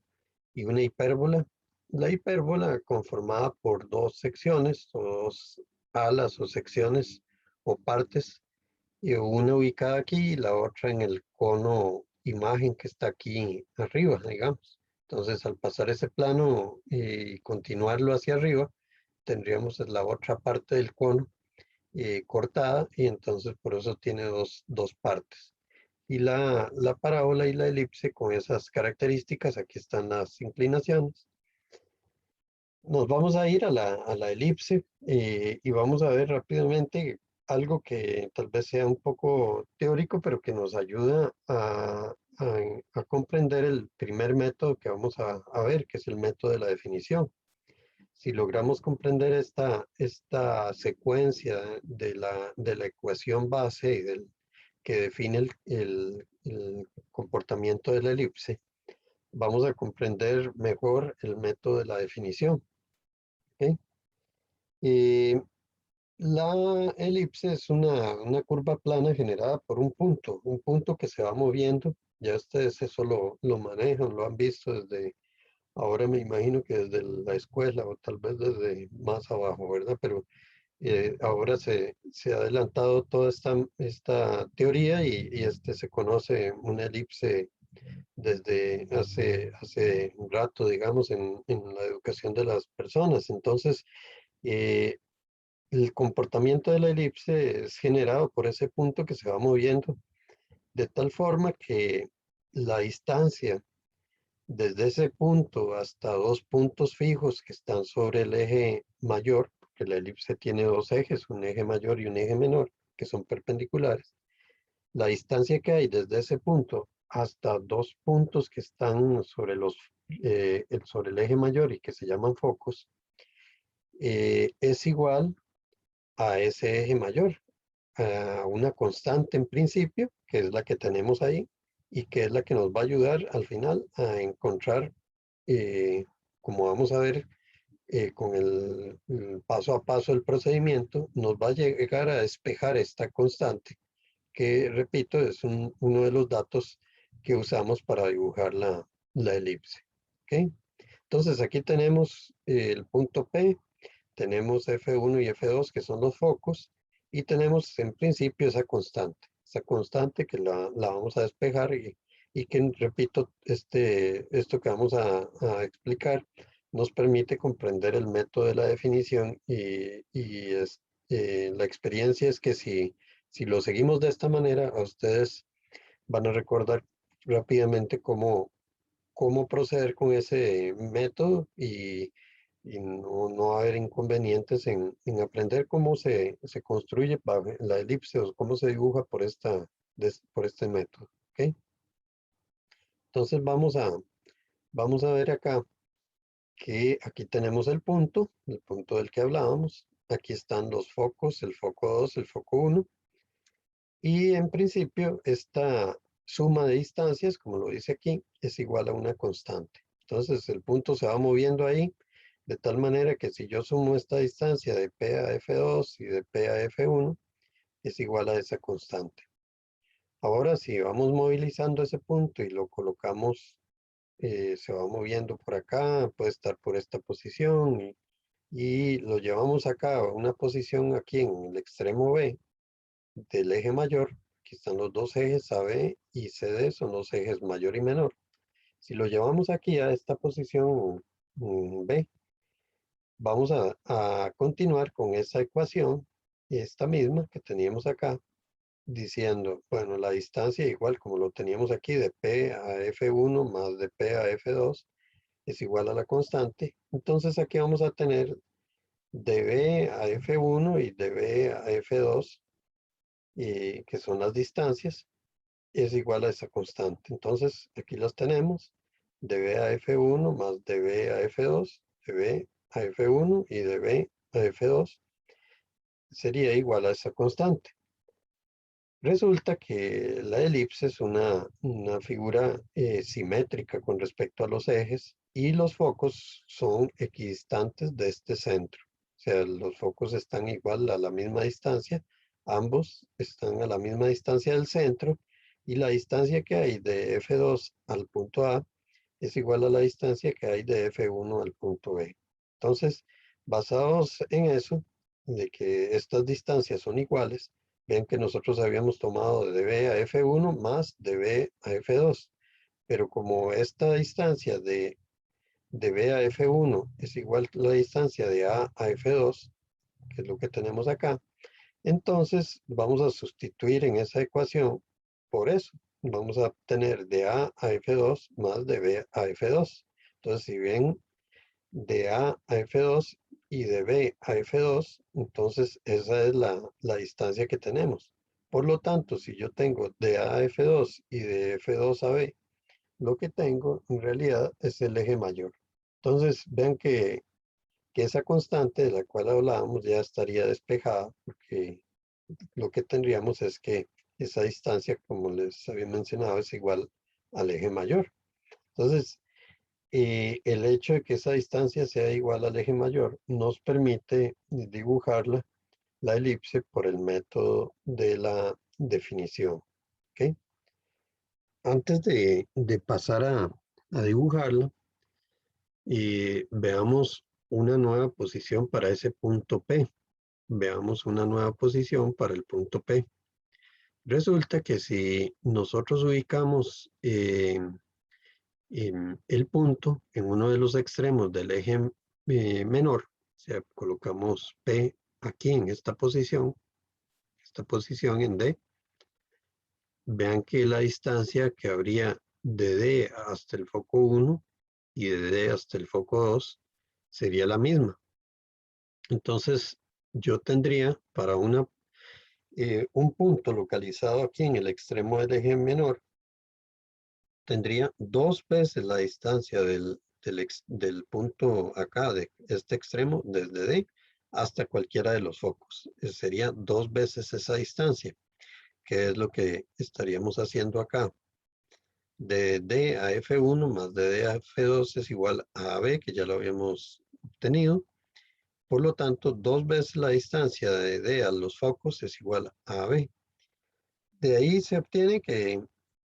y una hipérbola. La hipérbola conformada por dos secciones, o dos alas o secciones o partes, y una ubicada aquí y la otra en el cono imagen que está aquí arriba, digamos. Entonces, al pasar ese plano y continuarlo hacia arriba, tendríamos la otra parte del cono cortada y entonces por eso tiene dos partes. Y la parábola y la elipse con esas características, aquí están las inclinaciones. Nos vamos a ir a la elipse y vamos a ver rápidamente algo que tal vez sea un poco teórico, pero que nos ayuda a comprender el primer método que vamos a ver, que es el método de la definición. Si logramos comprender esta secuencia de la ecuación base y que define el comportamiento de la elipse, vamos a comprender mejor el método de la definición. ¿Ok? La elipse es una curva plana generada por un punto que se va moviendo. Ya ustedes eso lo manejan, lo han visto desde, ahora me imagino que desde la escuela o tal vez desde más abajo, ¿verdad? Pero ahora se ha adelantado toda esta teoría y se conoce una elipse desde hace un rato, digamos, en la educación de las personas. Entonces, eh, el comportamiento de la elipse es generado por ese punto que se va moviendo de tal forma que la distancia desde ese punto hasta dos puntos fijos que están sobre el eje mayor, porque la elipse tiene dos ejes, un eje mayor y un eje menor, que son perpendiculares. La distancia que hay desde ese punto hasta dos puntos que están sobre el eje mayor y que se llaman focos, es igual a ese eje mayor, a una constante en principio, que es la que tenemos ahí, y que es la que nos va a ayudar al final a encontrar, como vamos a ver con el paso a paso del procedimiento, nos va a llegar a despejar esta constante, que repito, es uno de los datos que usamos para dibujar la elipse. ¿Ok? Entonces aquí tenemos el punto P, tenemos F1 y F2 que son los focos y tenemos en principio esa constante que la vamos a despejar y que, repito, esto que vamos a explicar nos permite comprender el método de la definición la experiencia es que si lo seguimos de esta manera, a ustedes van a recordar rápidamente cómo proceder con ese método y no va a haber inconvenientes en aprender cómo se construye la elipse o cómo se dibuja por este método. ¿Ok? Entonces vamos a ver acá que aquí tenemos el punto del que hablábamos. Aquí están los focos, el foco 2, el foco 1. Y en principio esta suma de distancias, como lo dice aquí, es igual a una constante. Entonces el punto se va moviendo ahí de tal manera que si yo sumo esta distancia de P a F2 y de P a F1, es igual a esa constante. Ahora si vamos movilizando ese punto y lo colocamos, se va moviendo por acá, puede estar por esta posición y lo llevamos acá a una posición aquí en el extremo B del eje mayor. Aquí están los dos ejes AB y CD, son los ejes mayor y menor. Si lo llevamos aquí a esta posición B, vamos a continuar con esa ecuación, esta misma que teníamos acá, diciendo, bueno, la distancia igual como lo teníamos aquí de P a F1 más de P a F2 es igual a la constante. Entonces aquí vamos a tener de B a F1 y de B a F2, que son las distancias, es igual a esa constante. Entonces aquí las tenemos, de B a F1 más de B a F2, de B a F1 y de B a F2 sería igual a esa constante. Resulta que la elipse es una figura simétrica con respecto a los ejes y los focos son equidistantes de este centro. O sea, los focos están igual a la misma distancia, ambos están a la misma distancia del centro y la distancia que hay de F2 al punto A es igual a la distancia que hay de F1 al punto B. Entonces, basados en eso, de que estas distancias son iguales, ven que nosotros habíamos tomado de B a F1 más de B a F2. Pero como esta distancia de B a F1 es igual a la distancia de A a F2, que es lo que tenemos acá, entonces vamos a sustituir en esa ecuación por eso. Vamos a obtener de A a F2 más de B a F2. Entonces, si ven de A a F2 y de B a F2, entonces esa es la distancia que tenemos. Por lo tanto, si yo tengo de A a F2 y de F2 a B, lo que tengo en realidad es el eje mayor. Entonces, vean que esa constante de la cual hablábamos ya estaría despejada, porque lo que tendríamos es que esa distancia, como les había mencionado, es igual al eje mayor. Entonces, el hecho de que esa distancia sea igual al eje mayor nos permite dibujar la elipse por el método de la definición. ¿Ok? Antes de pasar a dibujarla, veamos una nueva posición para ese punto P. Veamos una nueva posición para el punto P. Resulta que si nosotros ubicamos el punto en uno de los extremos del eje menor, o sea, colocamos P aquí en esta posición en D, vean que la distancia que habría de D hasta el foco 1 y de D hasta el foco 2 sería la misma. Entonces, yo tendría para un punto localizado aquí en el extremo del eje menor, tendría 2 veces la distancia del punto acá, de este extremo, desde D hasta cualquiera de los focos. Sería 2 veces esa distancia, que es lo que estaríamos haciendo acá. De D a F1 más de D a F2 es igual a AB, que ya lo habíamos obtenido. Por lo tanto, 2 veces la distancia de D a los focos es igual a AB. De ahí se obtiene que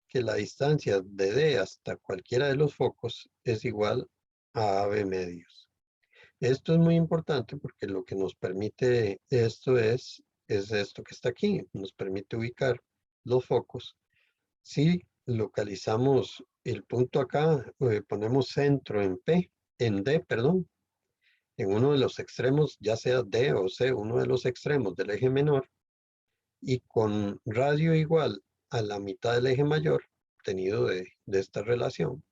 que la distancia de D hasta cualquiera de los focos es igual a AB medios. Esto es muy importante porque lo que nos permite esto es esto que está aquí. Nos permite ubicar los focos. Si localizamos el punto acá, ponemos centro en D, perdón, en uno de los extremos, ya sea D o C, uno de los extremos del eje menor, y con radio igual a la mitad del eje mayor, obtenido de esta relación,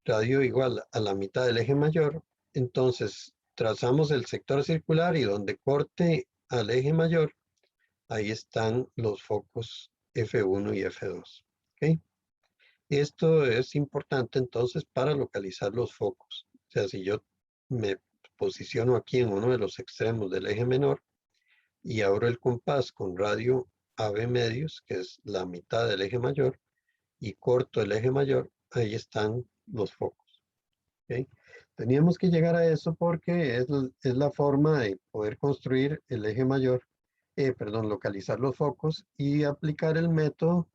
radio igual a la mitad del eje mayor, entonces trazamos el sector circular y donde corte al eje mayor, ahí están los focos F1 y F2. ¿Okay? Esto es importante entonces para localizar los focos. O sea, si yo me posiciono aquí en uno de los extremos del eje menor y abro el compás con radio AB medios, que es la mitad del eje mayor, y corto el eje mayor, ahí están los focos. ¿Okay? Teníamos que llegar a eso porque es la forma de poder construir el eje mayor, localizar los focos y aplicar el método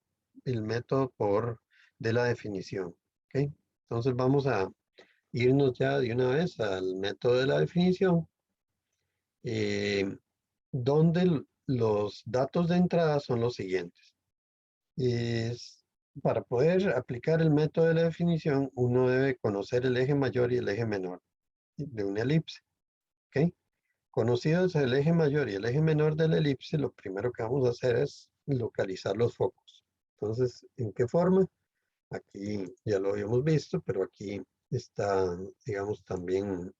de la definición. ¿Okay? Entonces vamos a irnos ya de una vez al método de la definición, donde los datos de entrada son los siguientes. Para poder aplicar el método de la definición, uno debe conocer el eje mayor y el eje menor de una elipse. ¿Okay? Conocidos el eje mayor y el eje menor de la elipse, lo primero que vamos a hacer es localizar los focos. Entonces, ¿en qué forma? Aquí ya lo habíamos visto, pero aquí está, digamos, también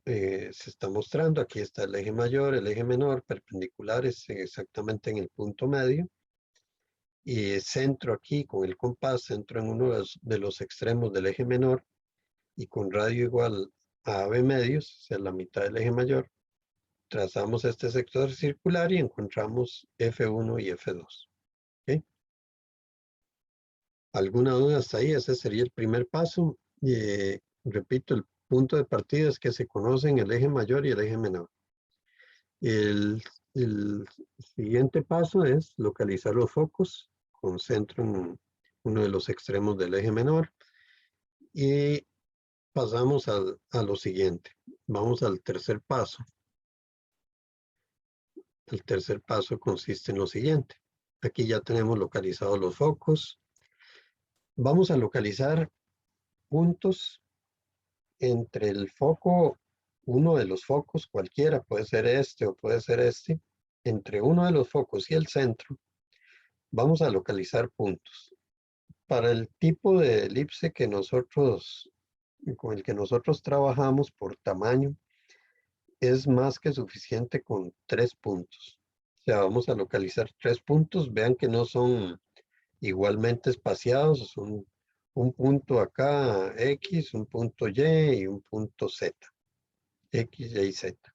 se está mostrando. Aquí está el eje mayor, el eje menor, perpendiculares exactamente en el punto medio. Y centro aquí con el compás, centro en uno de los extremos del eje menor y con radio igual a AB medios, o sea, la mitad del eje mayor, trazamos este sector circular y encontramos F1 y F2. ¿Okay? ¿Alguna duda hasta ahí? Ese sería el primer paso. Repito, el punto de partida es que se conocen el eje mayor y el eje menor. El siguiente paso es localizar los focos con centro en uno de los extremos del eje menor. Y pasamos a lo siguiente. Vamos al tercer paso. El tercer paso consiste en lo siguiente. Aquí ya tenemos localizados los focos. Vamos a localizar puntos entre el foco, uno de los focos, cualquiera, puede ser este o puede ser este, entre uno de los focos y el centro, vamos a localizar puntos. Para el tipo de elipse con el que nosotros trabajamos por tamaño, es más que suficiente con 3 puntos. O sea, vamos a localizar 3 puntos. Vean que no son igualmente espaciados, son un punto acá X, un punto Y y un punto Z. X, Y, Z.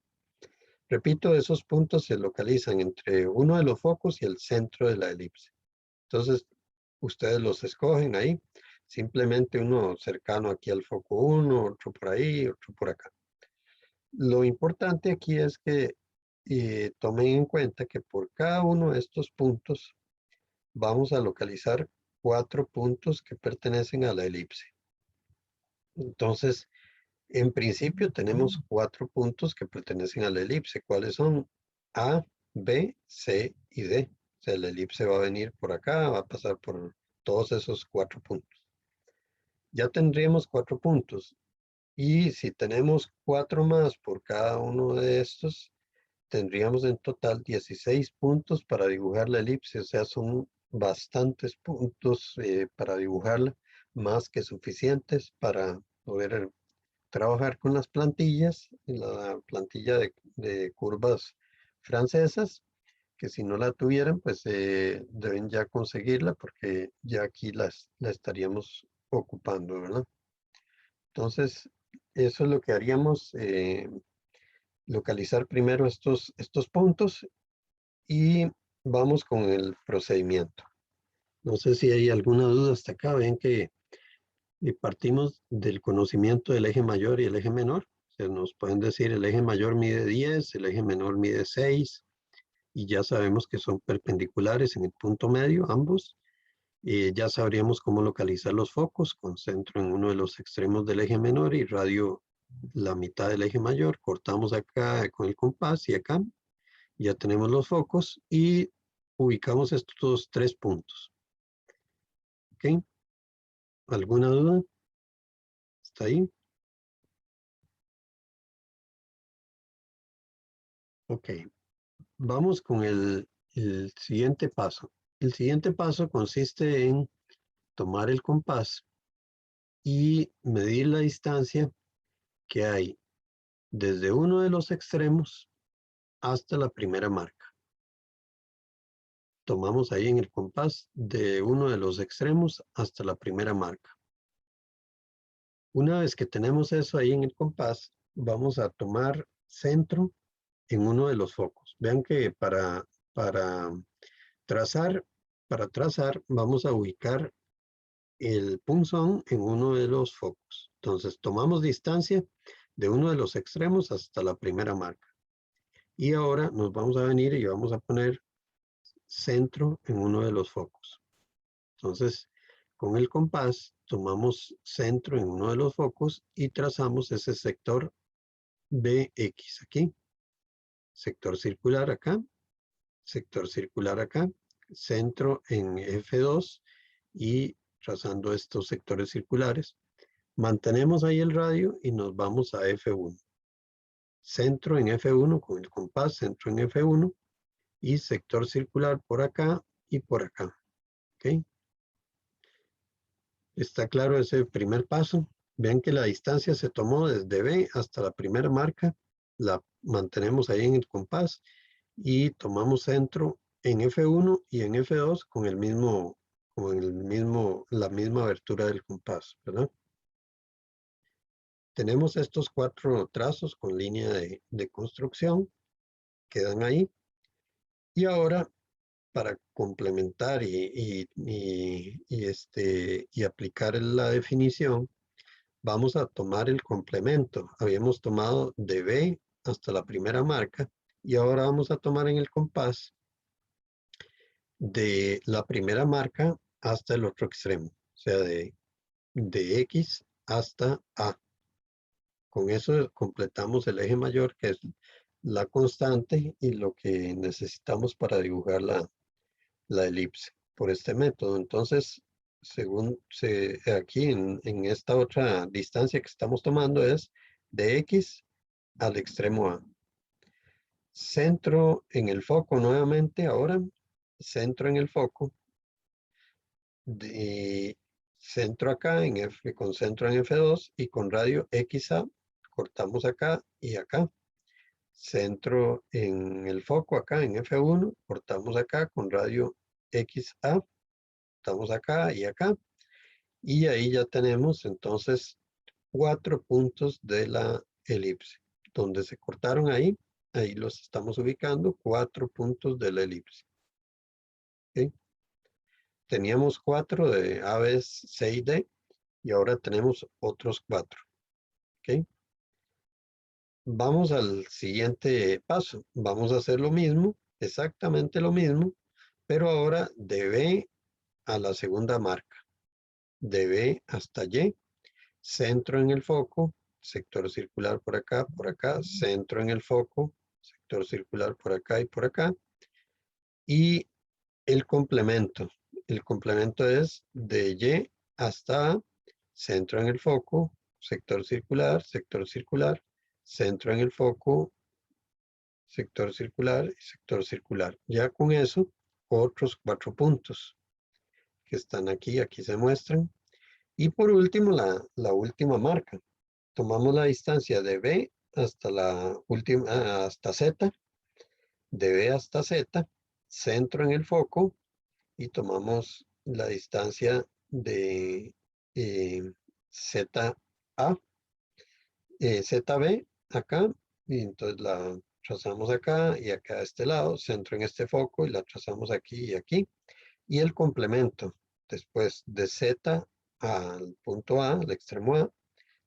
Repito, esos puntos se localizan entre uno de los focos y el centro de la elipse. Entonces, ustedes los escogen ahí. Simplemente uno cercano aquí al foco 1, otro por ahí, otro por acá. Lo importante aquí es que tomen en cuenta que por cada uno de estos puntos vamos a localizar 4 puntos que pertenecen a la elipse. Entonces, en principio tenemos 4 puntos que pertenecen a la elipse. ¿Cuáles son? A, B, C y D. O sea, la elipse va a venir por acá, va a pasar por todos esos 4 puntos. Ya tendríamos 4 puntos. Y si tenemos 4 más por cada uno de estos, tendríamos en total 16 puntos para dibujar la elipse. O sea, son bastantes puntos para dibujarla, más que suficientes para poder trabajar con las plantillas, la plantilla de curvas francesas, que si no la tuvieran, pues deben ya conseguirla porque ya aquí la estaríamos ocupando, ¿verdad? Entonces, eso es lo que haríamos, localizar primero estos puntos y vamos con el procedimiento. No sé si hay alguna duda hasta acá. Ven que partimos del conocimiento del eje mayor y el eje menor. O sea, nos pueden decir el eje mayor mide 10, el eje menor mide 6 y ya sabemos que son perpendiculares en el punto medio ambos. Ya sabríamos cómo localizar los focos con centro en uno de los extremos del eje menor y radio la mitad del eje mayor. Cortamos acá con el compás y acá ya tenemos los focos y ubicamos estos 3 puntos. ¿Ok? ¿Alguna duda? ¿Está ahí? Ok. Vamos con el siguiente paso. El siguiente paso consiste en tomar el compás y medir la distancia que hay desde uno de los extremos hasta la primera marca. Tomamos ahí en el compás de uno de los extremos hasta la primera marca. Una vez que tenemos eso ahí en el compás, vamos a tomar centro en uno de los focos. Vean que para trazar, vamos a ubicar el punzón en uno de los focos. Entonces tomamos distancia de uno de los extremos hasta la primera marca. Y ahora nos vamos a venir y vamos a poner centro en uno de los focos. Entonces, con el compás tomamos centro en uno de los focos y trazamos ese sector BX aquí. Sector circular acá, sector circular acá, centro en F2 y trazando estos sectores circulares. Mantenemos ahí el radio y nos vamos a F1. Centro en F1 con el compás, centro en F1 y sector circular por acá y por acá. ¿Ok? ¿Está claro ese primer paso? Vean que la distancia se tomó desde B hasta la primera marca. La mantenemos ahí en el compás y tomamos centro en F1 y en F2 con la misma abertura del compás, ¿verdad? Tenemos estos 4 trazos con línea de construcción, quedan ahí. Y ahora, para complementar y aplicar la definición, vamos a tomar el complemento. Habíamos tomado de B hasta la primera marca y ahora vamos a tomar en el compás de la primera marca hasta el otro extremo, o sea, de X hasta A. Con eso completamos el eje mayor, que es la constante y lo que necesitamos para dibujar la elipse por este método. Entonces, aquí en esta otra distancia que estamos tomando es de X al extremo A. Centro en el foco nuevamente, ahora centro en el foco, de centro acá en F, con centro en F2 y con radio XA, cortamos acá y acá. Centro en el foco acá en F1, cortamos acá con radio XA, cortamos acá y acá. Y ahí ya tenemos entonces 4 puntos de la elipse. Donde se cortaron ahí los estamos ubicando, 4 puntos de la elipse. ¿Okay? Teníamos 4 de A, B, C y D y ahora tenemos otros 4. ¿Okay? Vamos al siguiente paso. Vamos a hacer lo mismo, exactamente lo mismo, pero ahora de B a la segunda marca. De B hasta Y, centro en el foco, sector circular por acá, centro en el foco, sector circular por acá y por acá. Y el complemento. El complemento es de Y hasta A, centro en el foco, sector circular, centro en el foco, sector circular y sector circular. Ya con eso, otros 4 puntos que están aquí se muestran. Y por último, la última marca. Tomamos la distancia de B hasta la última, hasta Z, de B hasta Z, centro en el foco, y tomamos la distancia de ZA, ZB acá, y entonces la trazamos acá y acá a este lado, centro en este foco y la trazamos aquí y aquí. Y el complemento, después de Z al punto A, al extremo A,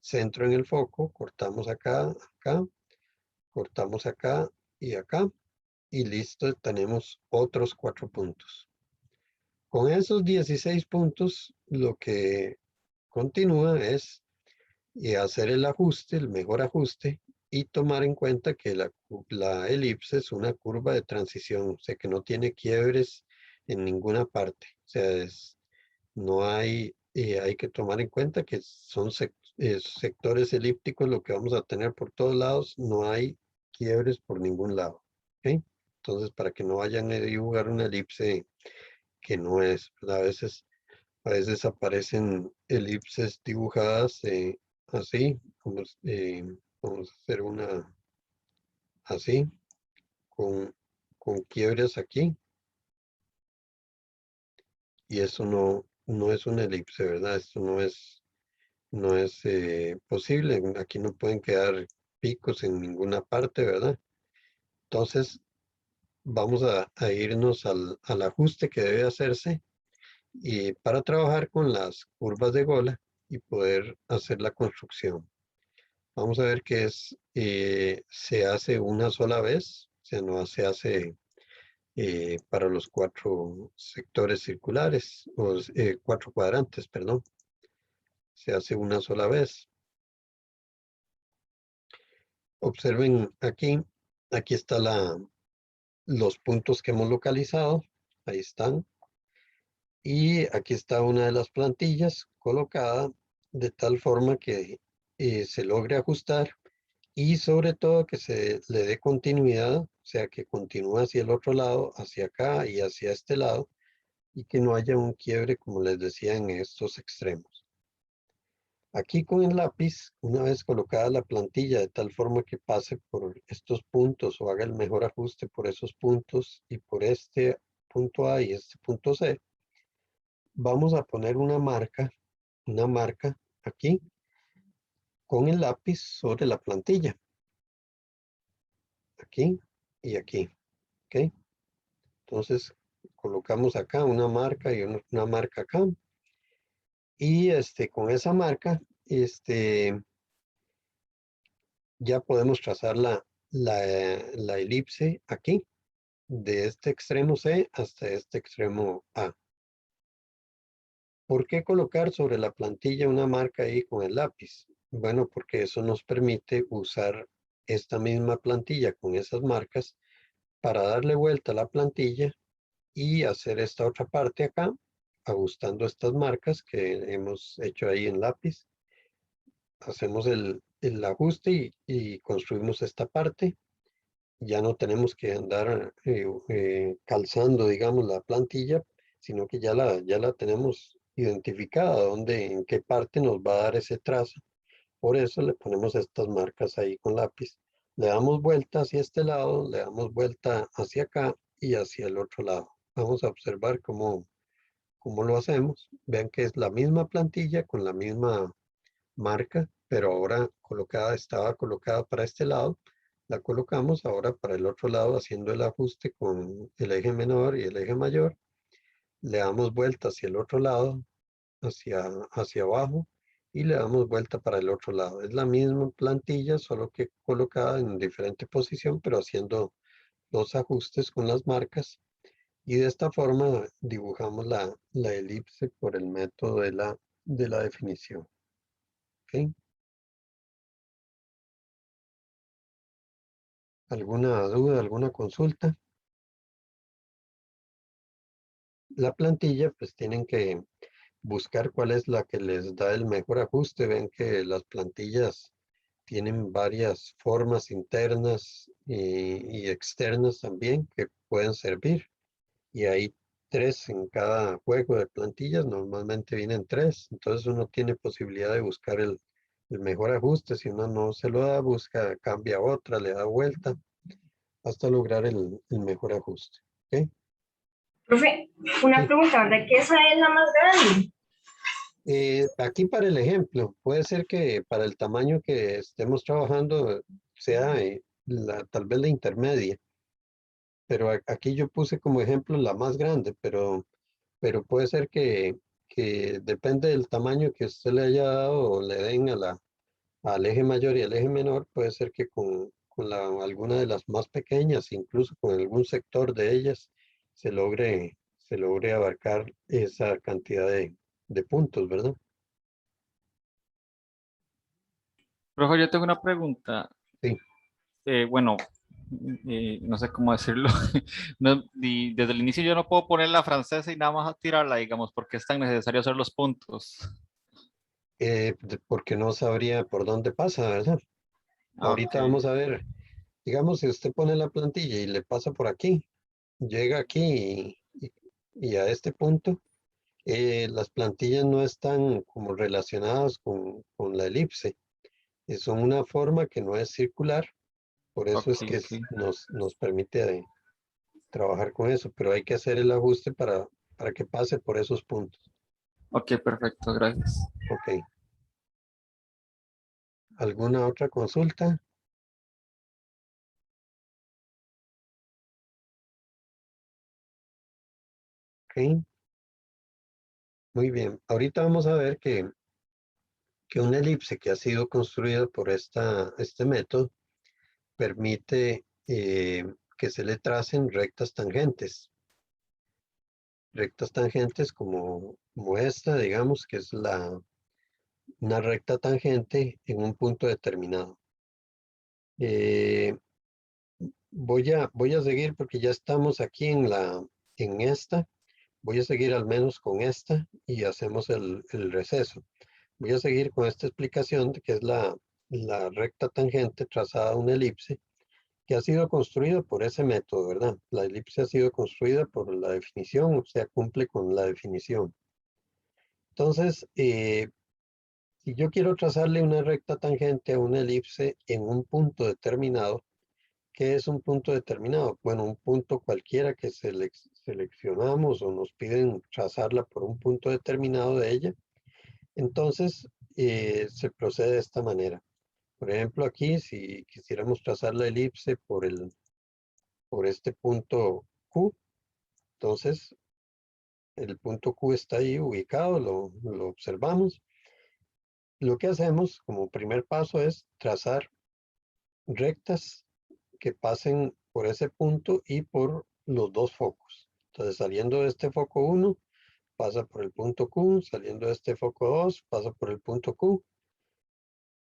centro en el foco, cortamos acá, acá, cortamos acá y acá, y listo, tenemos otros 4 puntos. Con esos 16 puntos, lo que continúa es hacer el ajuste, el mejor ajuste, y tomar en cuenta que la elipse es una curva de transición, o sea que no tiene quiebres en ninguna parte. O sea, no hay, hay que tomar en cuenta que son sectores elípticos lo que vamos a tener por todos lados, no hay quiebres por ningún lado. ¿Ok? Entonces, para que no vayan a dibujar una elipse que no es, ¿verdad? A veces aparecen elipses dibujadas así, vamos a hacer una así, con quiebres aquí, y eso no es una elipse, ¿verdad? Esto no es posible. Aquí no pueden quedar picos en ninguna parte, ¿verdad? Entonces, vamos a irnos al ajuste que debe hacerse y para trabajar con las curvas de Gola y poder hacer la construcción. Vamos a ver que se hace una sola vez, o sea, no se hace para los 4 sectores circulares, o 4 cuadrantes, perdón. Se hace una sola vez. Observen aquí está los puntos que hemos localizado, ahí están. Y aquí está una de las plantillas colocada de tal forma que se logre ajustar y sobre todo que se le dé continuidad, o sea, que continúe hacia el otro lado, hacia acá y hacia este lado, y que no haya un quiebre, como les decía, en estos extremos. Aquí con el lápiz, una vez colocada la plantilla de tal forma que pase por estos puntos o haga el mejor ajuste por esos puntos y por este punto A y este punto C, vamos a poner una marca aquí con el lápiz sobre la plantilla. Aquí y aquí. ¿Ok? Entonces colocamos acá una marca y una marca acá. Y con esa marca ya podemos trazar la elipse aquí, de este extremo C hasta este extremo A. ¿Por qué colocar sobre la plantilla una marca ahí con el lápiz? Bueno, porque eso nos permite usar esta misma plantilla con esas marcas para darle vuelta a la plantilla y hacer esta otra parte acá, ajustando estas marcas que hemos hecho ahí en lápiz. Hacemos el ajuste y construimos esta parte. Ya no tenemos que andar calzando, digamos, la plantilla, sino que ya la tenemos identificada, en qué parte nos va a dar ese trazo. Por eso le ponemos estas marcas ahí con lápiz. Le damos vuelta hacia este lado, le damos vuelta hacia acá y hacia el otro lado. Vamos a observar cómo lo hacemos. Vean que es la misma plantilla con la misma marca, pero ahora estaba colocada para este lado. La colocamos ahora para el otro lado haciendo el ajuste con el eje menor y el eje mayor. Le damos vuelta hacia el otro lado, hacia abajo, y le damos vuelta para el otro lado. Es la misma plantilla, solo que colocada en diferente posición, pero haciendo los ajustes con las marcas. Y de esta forma dibujamos la elipse por el método de la definición. ¿Ok? ¿Alguna duda, alguna consulta? La plantilla, pues tienen que buscar cuál es la que les da el mejor ajuste. Ven que las plantillas tienen varias formas internas y externas también que pueden servir. Y hay 3 en cada juego de plantillas, normalmente vienen 3. Entonces uno tiene posibilidad de buscar el mejor ajuste. Si uno no se lo da, cambia otra, le da vuelta hasta lograr el mejor ajuste. ¿Ok? Profe, una Sí. pregunta, ¿verdad que esa es la más grande? Aquí para el ejemplo, puede ser que para el tamaño que estemos trabajando sea tal vez la intermedia, pero aquí yo puse como ejemplo la más grande, pero puede ser que depende del tamaño que usted le haya dado o le den al eje mayor y al eje menor, puede ser que alguna de las más pequeñas, incluso con algún sector de ellas, se se logre abarcar esa cantidad de puntos, ¿verdad? Profe, yo tengo una pregunta. Sí. Bueno, no sé cómo decirlo. No, desde el inicio yo no puedo poner la francesa y nada más tirarla, digamos, porque es tan necesario hacer los puntos. Porque no sabría por dónde pasa, ¿verdad? Ok, Ahorita vamos a ver, digamos, si usted pone la plantilla y le pasa por aquí, llega aquí y a este punto, las plantillas no están como relacionadas con la elipse. Son una forma que no es circular, por eso ok, es que ok. nos permite trabajar con eso, pero hay que hacer el ajuste para que pase por esos puntos. Ok, perfecto, gracias. Ok. ¿Alguna otra consulta? Ok. Muy bien. Ahorita vamos a ver que una elipse que ha sido construida por este método permite que se le tracen rectas tangentes. Rectas tangentes como esta, digamos, que es una recta tangente en un punto determinado. Eh, voy a seguir porque ya estamos aquí en esta. Voy a seguir al menos con esta y hacemos el receso. Voy a seguir con esta explicación de que es la recta tangente trazada a una elipse que ha sido construida por ese método, ¿verdad? La elipse ha sido construida por la definición, o sea, cumple con la definición. Entonces, si yo quiero trazarle una recta tangente a una elipse en un punto determinado, ¿qué es un punto determinado? Bueno, un punto cualquiera que seleccionamos o nos piden trazarla por un punto determinado de ella, entonces se procede de esta manera. Por ejemplo, aquí, si quisiéramos trazar la elipse por este punto Q, entonces el punto Q está ahí ubicado, lo observamos. Lo que hacemos como primer paso es trazar rectas que pasen por ese punto y por los dos focos. Entonces, saliendo de este foco 1, pasa por el punto Q, saliendo de este foco 2, pasa por el punto Q,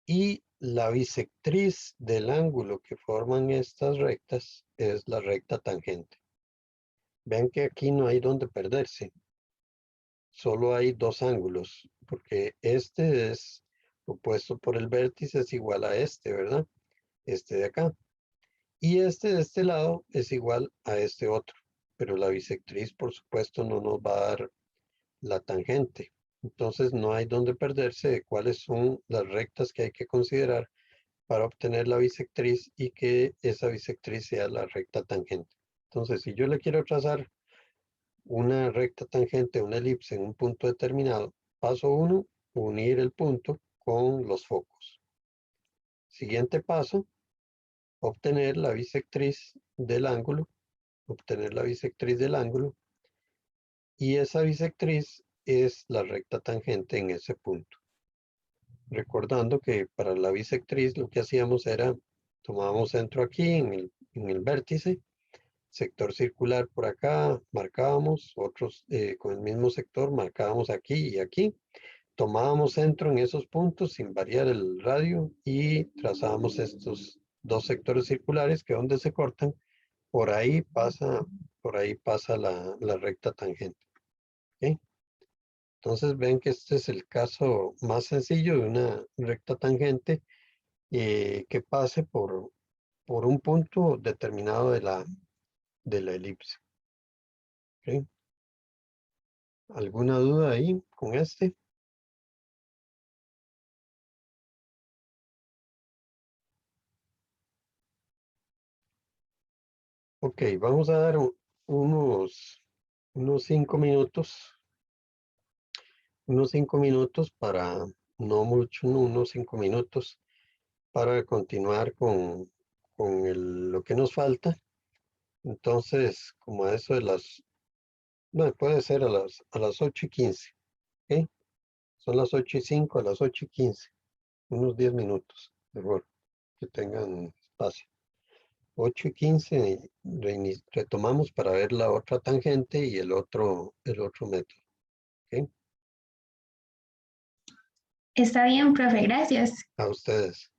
y la bisectriz del ángulo que forman estas rectas es la recta tangente. Ven que aquí no hay donde perderse, solo hay dos ángulos, porque este es opuesto por el vértice, es igual a este, ¿verdad? Este de acá. Y este de este lado es igual a este otro, pero la bisectriz, por supuesto, no nos va a dar la tangente. Entonces no hay donde perderse de cuáles son las rectas que hay que considerar para obtener la bisectriz y que esa bisectriz sea la recta tangente. Entonces, si yo le quiero trazar una recta tangente a una elipse en un punto determinado, paso 1, unir el punto con los focos. Siguiente paso, obtener la bisectriz del ángulo, obtener la bisectriz del ángulo, y esa bisectriz es la recta tangente en ese punto. Recordando que para la bisectriz lo que hacíamos era, tomábamos centro aquí en el vértice, sector circular por acá, marcábamos, otros con el mismo sector, marcábamos aquí y aquí, tomábamos centro en esos puntos sin variar el radio y trazábamos estos dos sectores circulares que donde se cortan, por ahí pasa la recta tangente. ¿Ok? Entonces ven que este es el caso más sencillo de una recta tangente que pase por un punto determinado de la elipse. ¿Ok? ¿Alguna duda ahí con este? Ok, vamos a dar unos 5 minutos, para, no mucho, unos 5 minutos para continuar con lo que nos falta. Entonces, como a eso de no, puede ser a las 8:15, ¿ok? Son las 8:05, a las 8:15, unos 10 minutos, mejor, que tengan espacio. 8:15 retomamos para ver la otra tangente y el otro método. ¿Ok? Está bien, profe, gracias. A ustedes.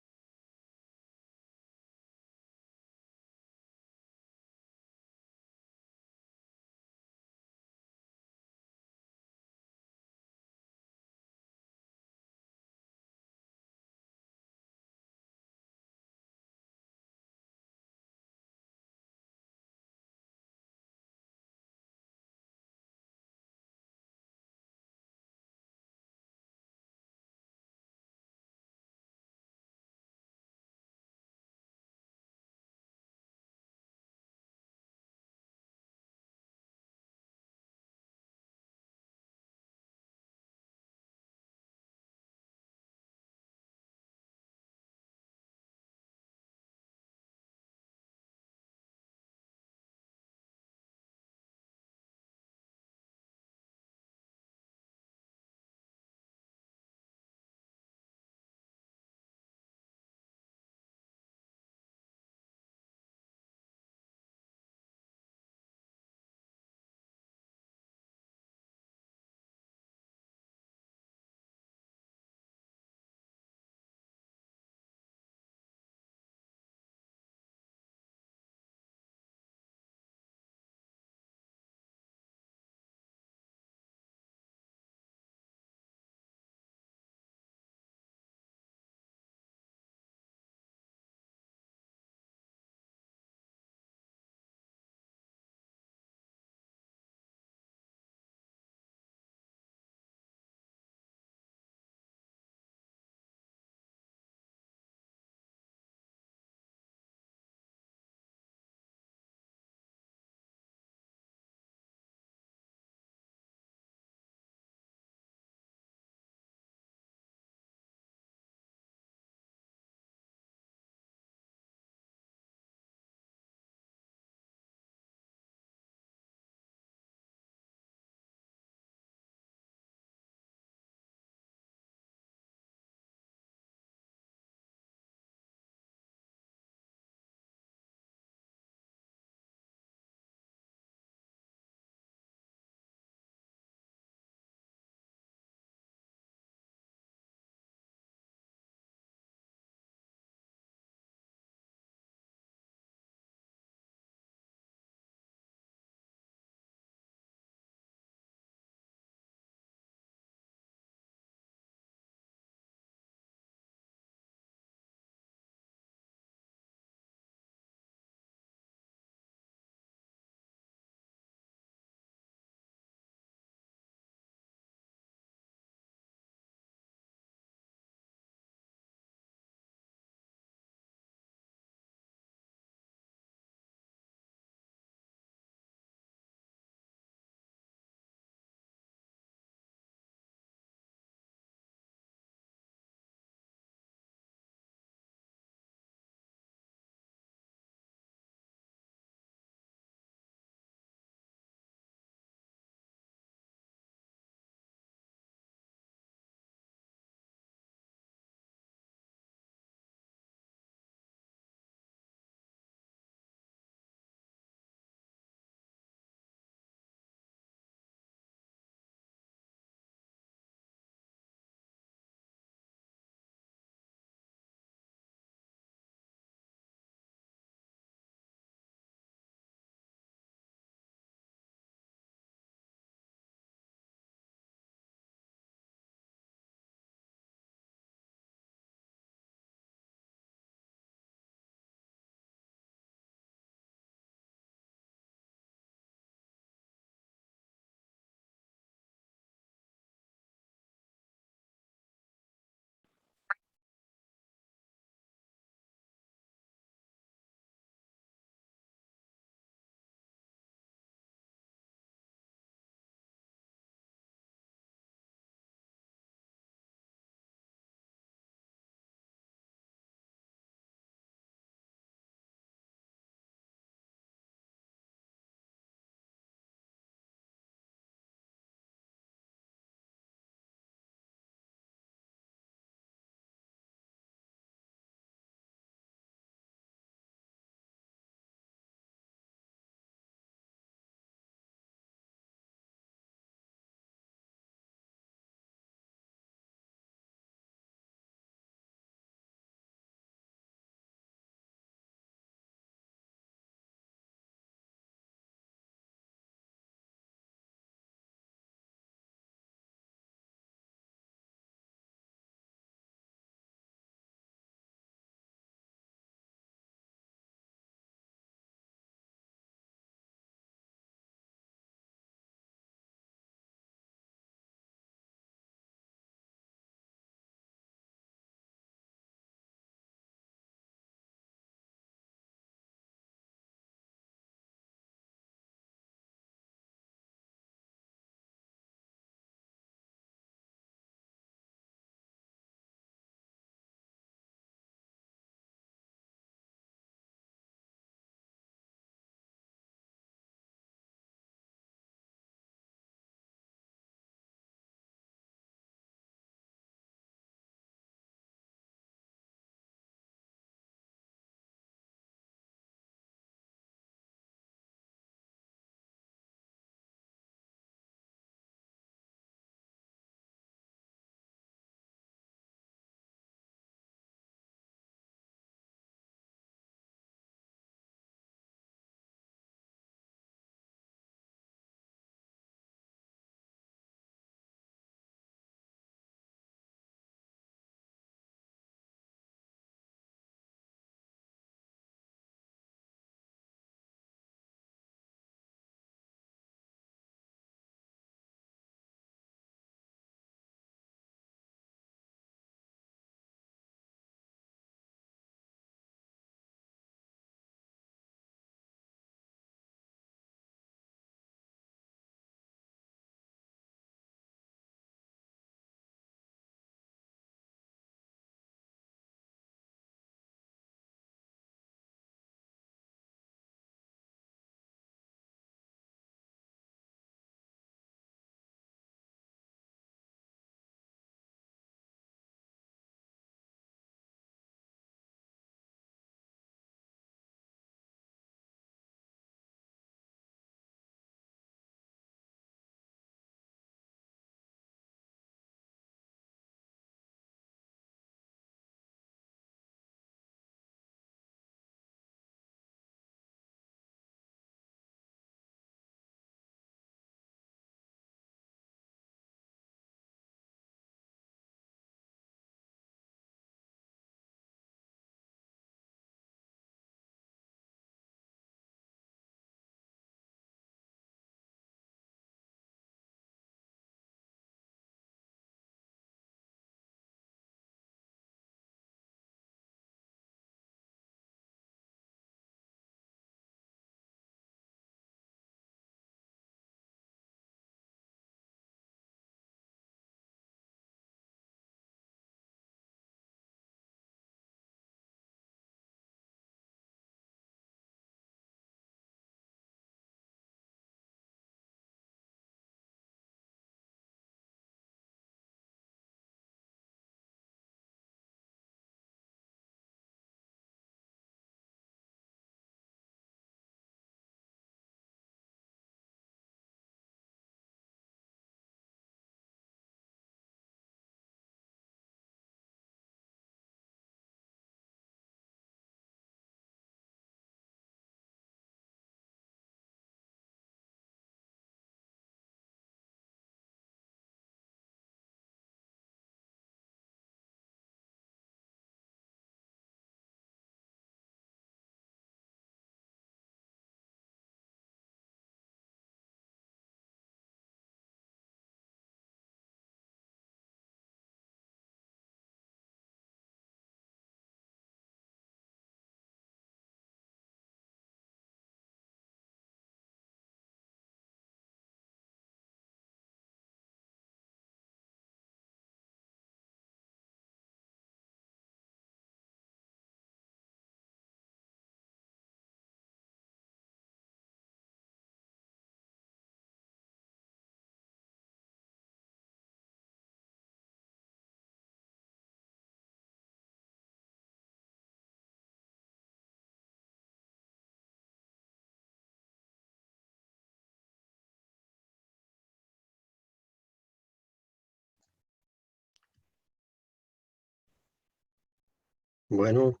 Bueno,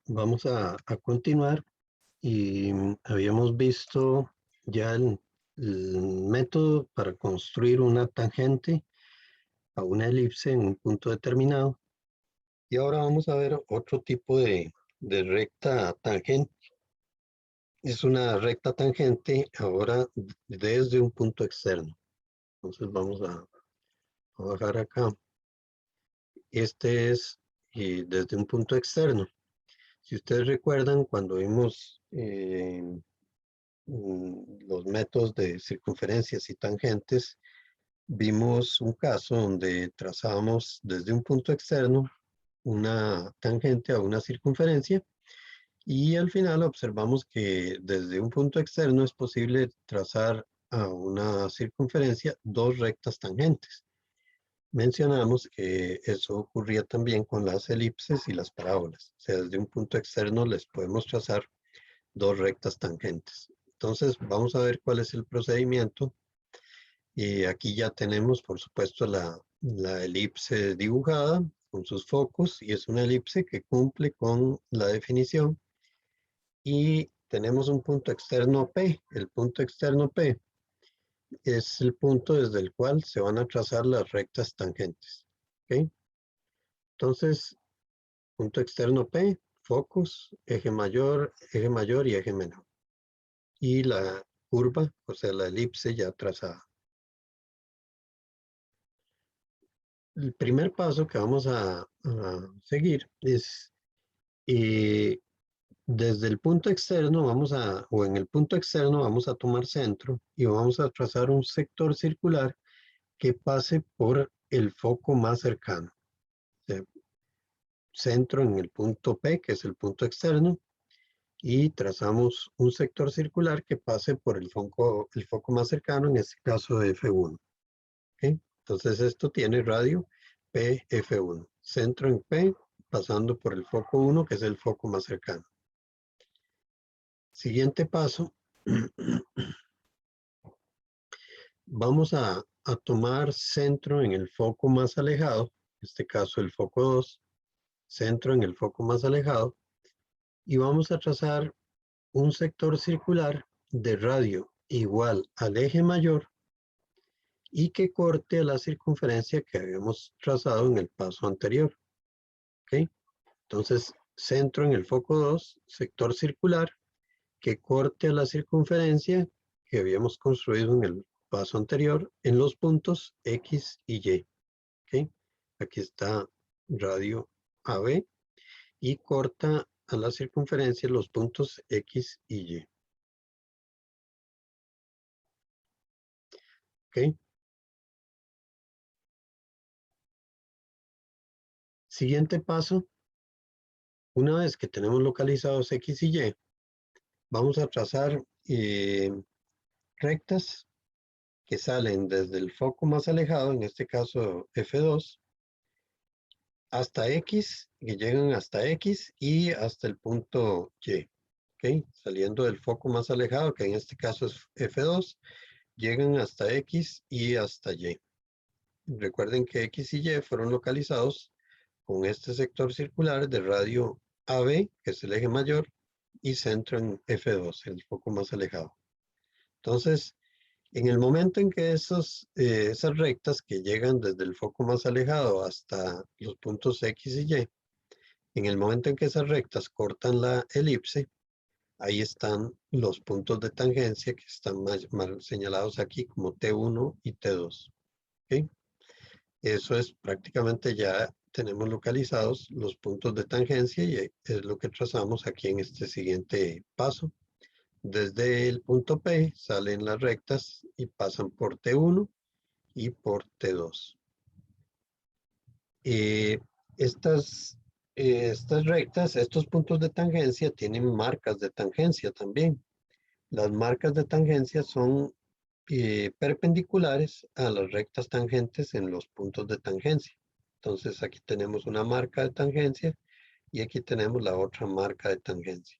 vamos a continuar y habíamos visto ya el método para construir una tangente a una elipse en un punto determinado. Y ahora vamos a ver otro tipo de recta tangente. Es una recta tangente ahora desde un punto externo. Entonces vamos a bajar acá. Este es desde un punto externo. Si ustedes recuerdan, cuando vimos los métodos de circunferencias y tangentes, vimos un caso donde trazábamos desde un punto externo una tangente a una circunferencia y al final observamos que desde un punto externo es posible trazar a una circunferencia dos rectas tangentes. Mencionamos que eso ocurría también con las elipses y las parábolas. O sea, desde un punto externo les podemos trazar dos rectas tangentes. Entonces, vamos a ver cuál es el procedimiento. Y aquí ya tenemos, por supuesto, la elipse dibujada con sus focos y es una elipse que cumple con la definición. Y tenemos un punto externo P. El punto externo P es el punto desde el cual se van a trazar las rectas tangentes. ¿Ok? Entonces, punto externo P, focus, eje mayor y eje menor. Y la curva, o sea, la elipse ya trazada. El primer paso que vamos a seguir es desde el punto externo o en el punto externo vamos a tomar centro y vamos a trazar un sector circular que pase por el foco más cercano. O sea, centro en el punto P, que es el punto externo, y trazamos un sector circular que pase por el foco más cercano, en este caso F1. ¿Okay? Entonces esto tiene radio PF1. Centro en P, pasando por el foco 1, que es el foco más cercano. Siguiente paso, vamos a tomar centro en el foco más alejado, en este caso el foco 2, centro en el foco más alejado, y vamos a trazar un sector circular de radio igual al eje mayor y que corte a la circunferencia que habíamos trazado en el paso anterior. ¿Okay? Entonces, centro en el foco 2, sector circular que corte a la circunferencia que habíamos construido en el paso anterior en los puntos X y Y. ¿Okay? Aquí está radio AB y corta a la circunferencia los puntos X y Y. ¿Okay? Siguiente paso, una vez que tenemos localizados X y Y, vamos a trazar rectas que salen desde el foco más alejado, en este caso F2, hasta X, que llegan hasta X y hasta el punto Y. ¿Okay? Saliendo del foco más alejado, que en este caso es F2, llegan hasta X y hasta Y. Recuerden que X y Y fueron localizados con este sector circular de radio AB, que es el eje mayor, y centro en F2, el foco más alejado. Entonces, en el momento en que esas rectas que llegan desde el foco más alejado hasta los puntos X y Y, en el momento en que esas rectas cortan la elipse, ahí están los puntos de tangencia que están mal señalados aquí como T1 y T2. ¿Okay? Eso es prácticamente ya tenemos localizados los puntos de tangencia y es lo que trazamos aquí en este siguiente paso. Desde el punto P salen las rectas y pasan por T1 y por T2. Estas rectas, estos puntos de tangencia tienen marcas de tangencia también. Las marcas de tangencia son perpendiculares a las rectas tangentes en los puntos de tangencia. Entonces aquí tenemos una marca de tangencia y aquí tenemos la otra marca de tangencia.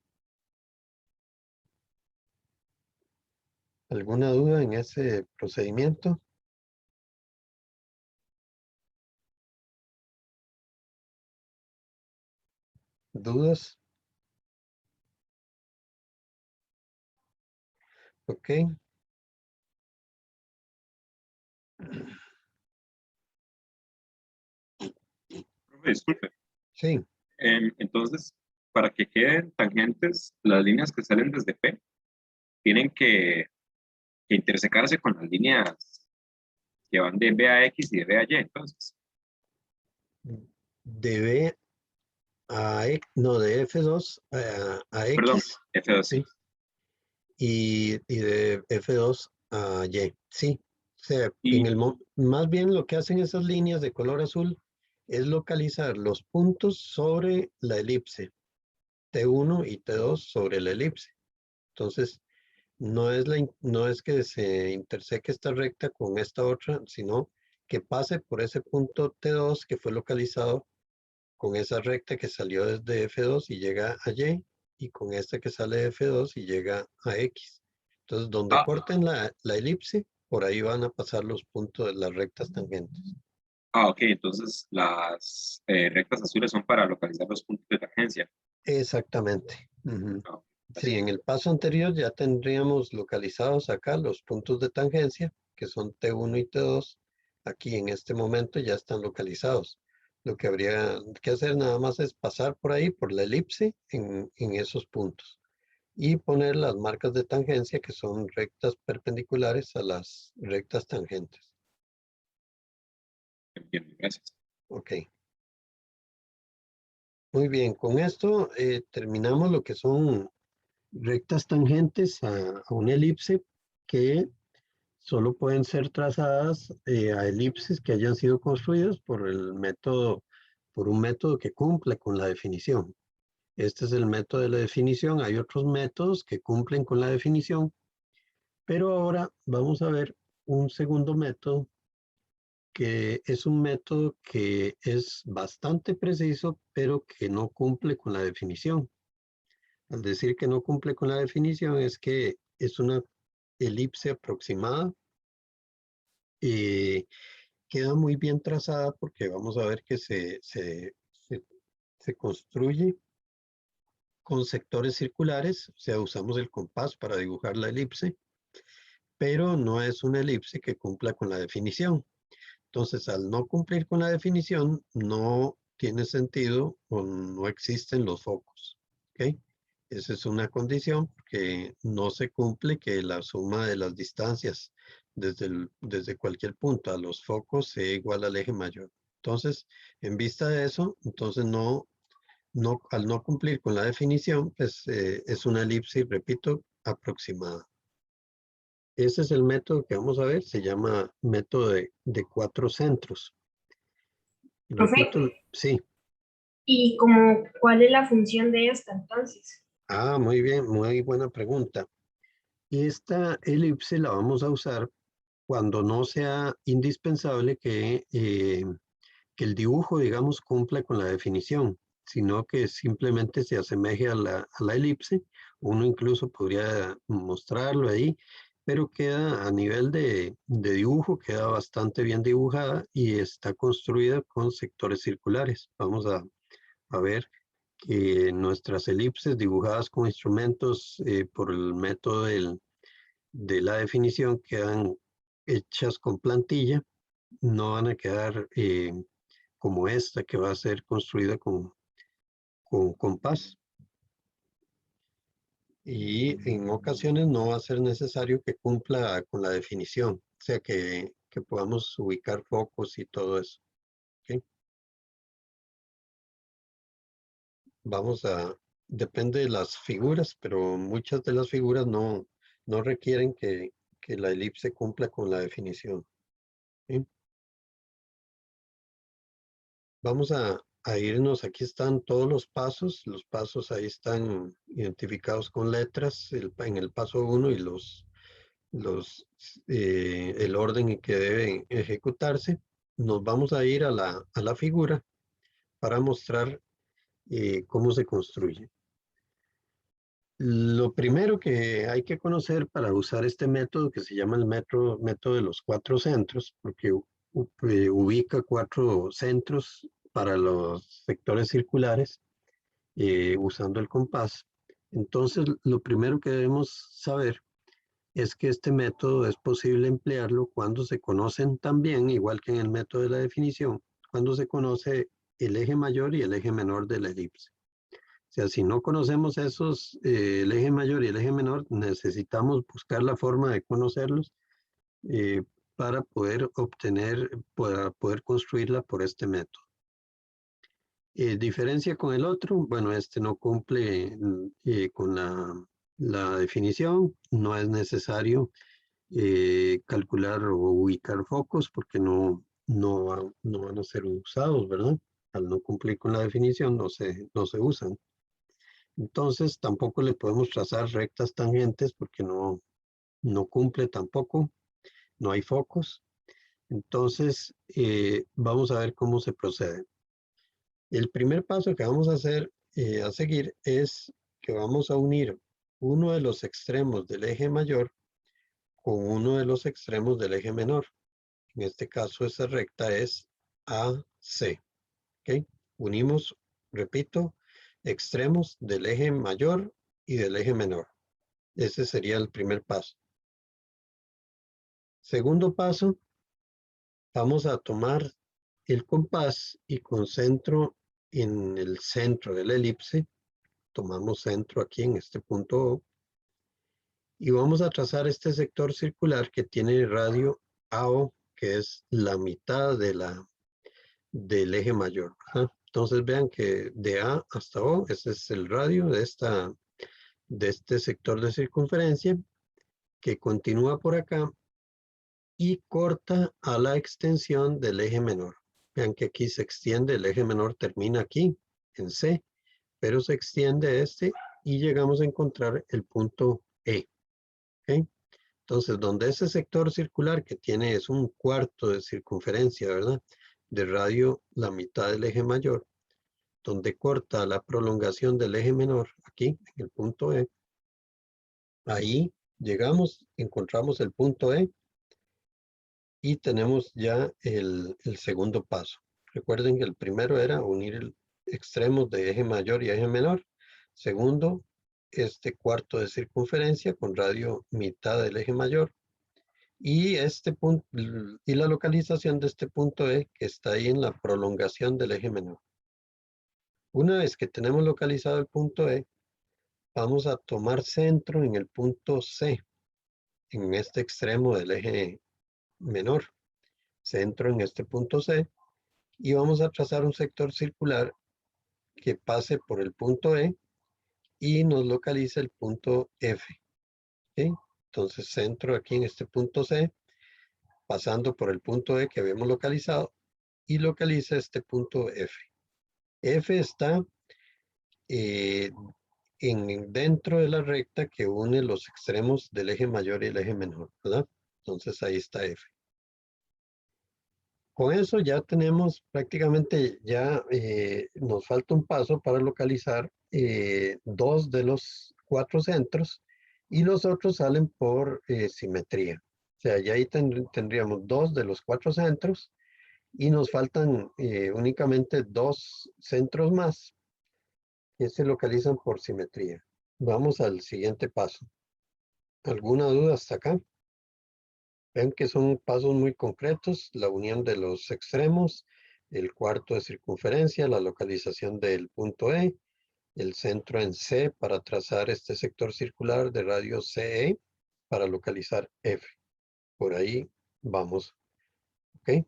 ¿Alguna duda en ese procedimiento? ¿Dudas? Ok. Profe, disculpe. Sí, Entonces, para que queden tangentes, las líneas que salen desde P tienen que intersecarse con las líneas que van de B a X y de B a Y. Entonces, de B a X, no, de F2 a perdón, X, F2. sí, y de F2 a Y, sí. O sea, Y, más bien lo que hacen esas líneas de color azul es localizar los puntos sobre la elipse, T1 y T2 sobre la elipse. Entonces, no es que se interseque esta recta con esta otra, sino que pase por ese punto T2 que fue localizado con esa recta que salió desde F2 y llega a Y, y con esta que sale de F2 y llega a X. Entonces, donde ah, corten la elipse, por ahí van a pasar los puntos de las rectas tangentes. ok, entonces las rectas azules son para localizar los puntos de tangencia. Exactamente. Ujú. Ah, Sí, gracias. en el paso anterior ya tendríamos localizados acá los puntos de tangencia, que son T1 y T2. Aquí en este momento ya están localizados. Lo que habría que hacer nada más es pasar por ahí, por la elipse, en esos puntos. Y poner las marcas de tangencia, que son rectas perpendiculares a las rectas tangentes. Entiendo, gracias. Ok. Muy bien, con esto terminamos lo que son rectas tangentes a una elipse que solo pueden ser trazadas a elipses que hayan sido construidas por un método que cumple con la definición. Este es el método de la definición. Hay otros métodos que cumplen con la definición, pero ahora vamos a ver un segundo método que es un método que es bastante preciso, pero que no cumple con la definición. Al decir que no cumple con la definición es que es una elipse aproximada. eh, Queda muy bien trazada porque vamos a ver que se construye con sectores circulares, o sea, usamos el compás para dibujar la elipse, pero no es una elipse que cumpla con la definición. Entonces, al no cumplir con la definición, no tiene sentido o no existen los focos. ¿Ok? Esa es una condición porque no se cumple que la suma de las distancias desde cualquier punto a los focos sea igual al eje mayor. Entonces, en vista de eso, entonces al no cumplir con la definición, pues es una elipse, repito, aproximada. Ese es el método que vamos a ver, se llama método de cuatro centros. Profe, Repito, sí. ¿y como cuál es la función de esta entonces? Ah, muy bien, muy buena pregunta. Y esta elipse la vamos a usar cuando no sea indispensable que el dibujo, digamos, cumpla con la definición, sino que simplemente se asemeje a la elipse. Uno incluso podría mostrarlo ahí, pero queda a nivel de dibujo, queda bastante bien dibujada y está construida con sectores circulares. Vamos a ver que nuestras elipses dibujadas con instrumentos por el método de la definición quedan hechas con plantilla, no van a quedar como esta que va a ser construida con compás. Y en ocasiones no va a ser necesario que cumpla con la definición, o sea que podamos ubicar focos y todo eso. ¿Ok? Depende de las figuras, pero muchas de las figuras no requieren que la elipse cumpla con la definición. ¿Sí? Vamos a irnos, aquí están todos los pasos ahí están identificados con letras en el paso 1 y el orden en que deben ejecutarse. Nos vamos a ir a la figura para mostrar cómo se construye. Lo primero que hay que conocer para usar este método, que se llama el método de los cuatro centros, porque ubica cuatro centros para los sectores circulares, usando el compás. Entonces, lo primero que debemos saber es que este método es posible emplearlo cuando se conocen también, igual que en el método de la definición, cuando se conoce el eje mayor y el eje menor de la elipse. O sea, si no conocemos esos, el eje mayor y el eje menor, necesitamos buscar la forma de conocerlos para poder para poder construirla por este método. Diferencia con el otro, bueno, este no cumple con la definición, no es necesario calcular o ubicar focos porque no van a ser usados, ¿verdad? Al no cumplir con la definición no se usan. Entonces tampoco le podemos trazar rectas tangentes porque no cumple tampoco, no hay focos. Entonces vamos a ver cómo se procede. El primer paso que vamos a hacer, a seguir, es que vamos a unir uno de los extremos del eje mayor con uno de los extremos del eje menor. En este caso, esa recta es AC. ¿Ok? Unimos, repito, extremos del eje mayor y del eje menor. Ese sería el primer paso. Segundo paso, vamos a tomar el compás y con centro en el centro de la elipse, tomamos centro aquí en este punto O, y vamos a trazar este sector circular que tiene radio AO, que es la mitad del eje mayor. Entonces vean que de A hasta O, ese es el radio de este sector de circunferencia, que continúa por acá y corta a la extensión del eje menor. Vean que aquí se extiende, el eje menor termina aquí, en C, pero se extiende y llegamos a encontrar el punto E. ¿Okay? Entonces, donde ese sector circular que tiene es un cuarto de circunferencia, ¿verdad? De radio, la mitad del eje mayor, donde corta la prolongación del eje menor, aquí, en el punto E. Ahí llegamos, encontramos el punto E y tenemos ya el segundo paso. Recuerden que el primero era unir el extremos de eje mayor y eje menor. Segundo, este cuarto de circunferencia con radio mitad del eje mayor. Y este punto y la localización de este punto E que está ahí en la prolongación del eje menor. Una vez que tenemos localizado el punto E, vamos a tomar centro en el punto C, en este extremo del eje menor. Centro en este punto C y vamos a trazar un sector circular que pase por el punto E y nos localiza el punto F. ¿Okay? Entonces centro aquí en este punto C, pasando por el punto E que habíamos localizado y localiza este punto F. F está dentro de la recta que une los extremos del eje mayor y el eje menor, ¿verdad? Entonces ahí está F. Con eso ya tenemos prácticamente, ya nos falta un paso para localizar 2 de los 4 centros y los otros salen por simetría. O sea, ya ahí tendríamos 2 de los 4 centros y nos faltan únicamente 2 centros más que se localizan por simetría. Vamos al siguiente paso. ¿Alguna duda hasta acá? Ven que son pasos muy concretos, la unión de los extremos, el cuarto de circunferencia, la localización del punto E, el centro en C para trazar este sector circular de radio CE para localizar F. Por ahí vamos. ¿Ok?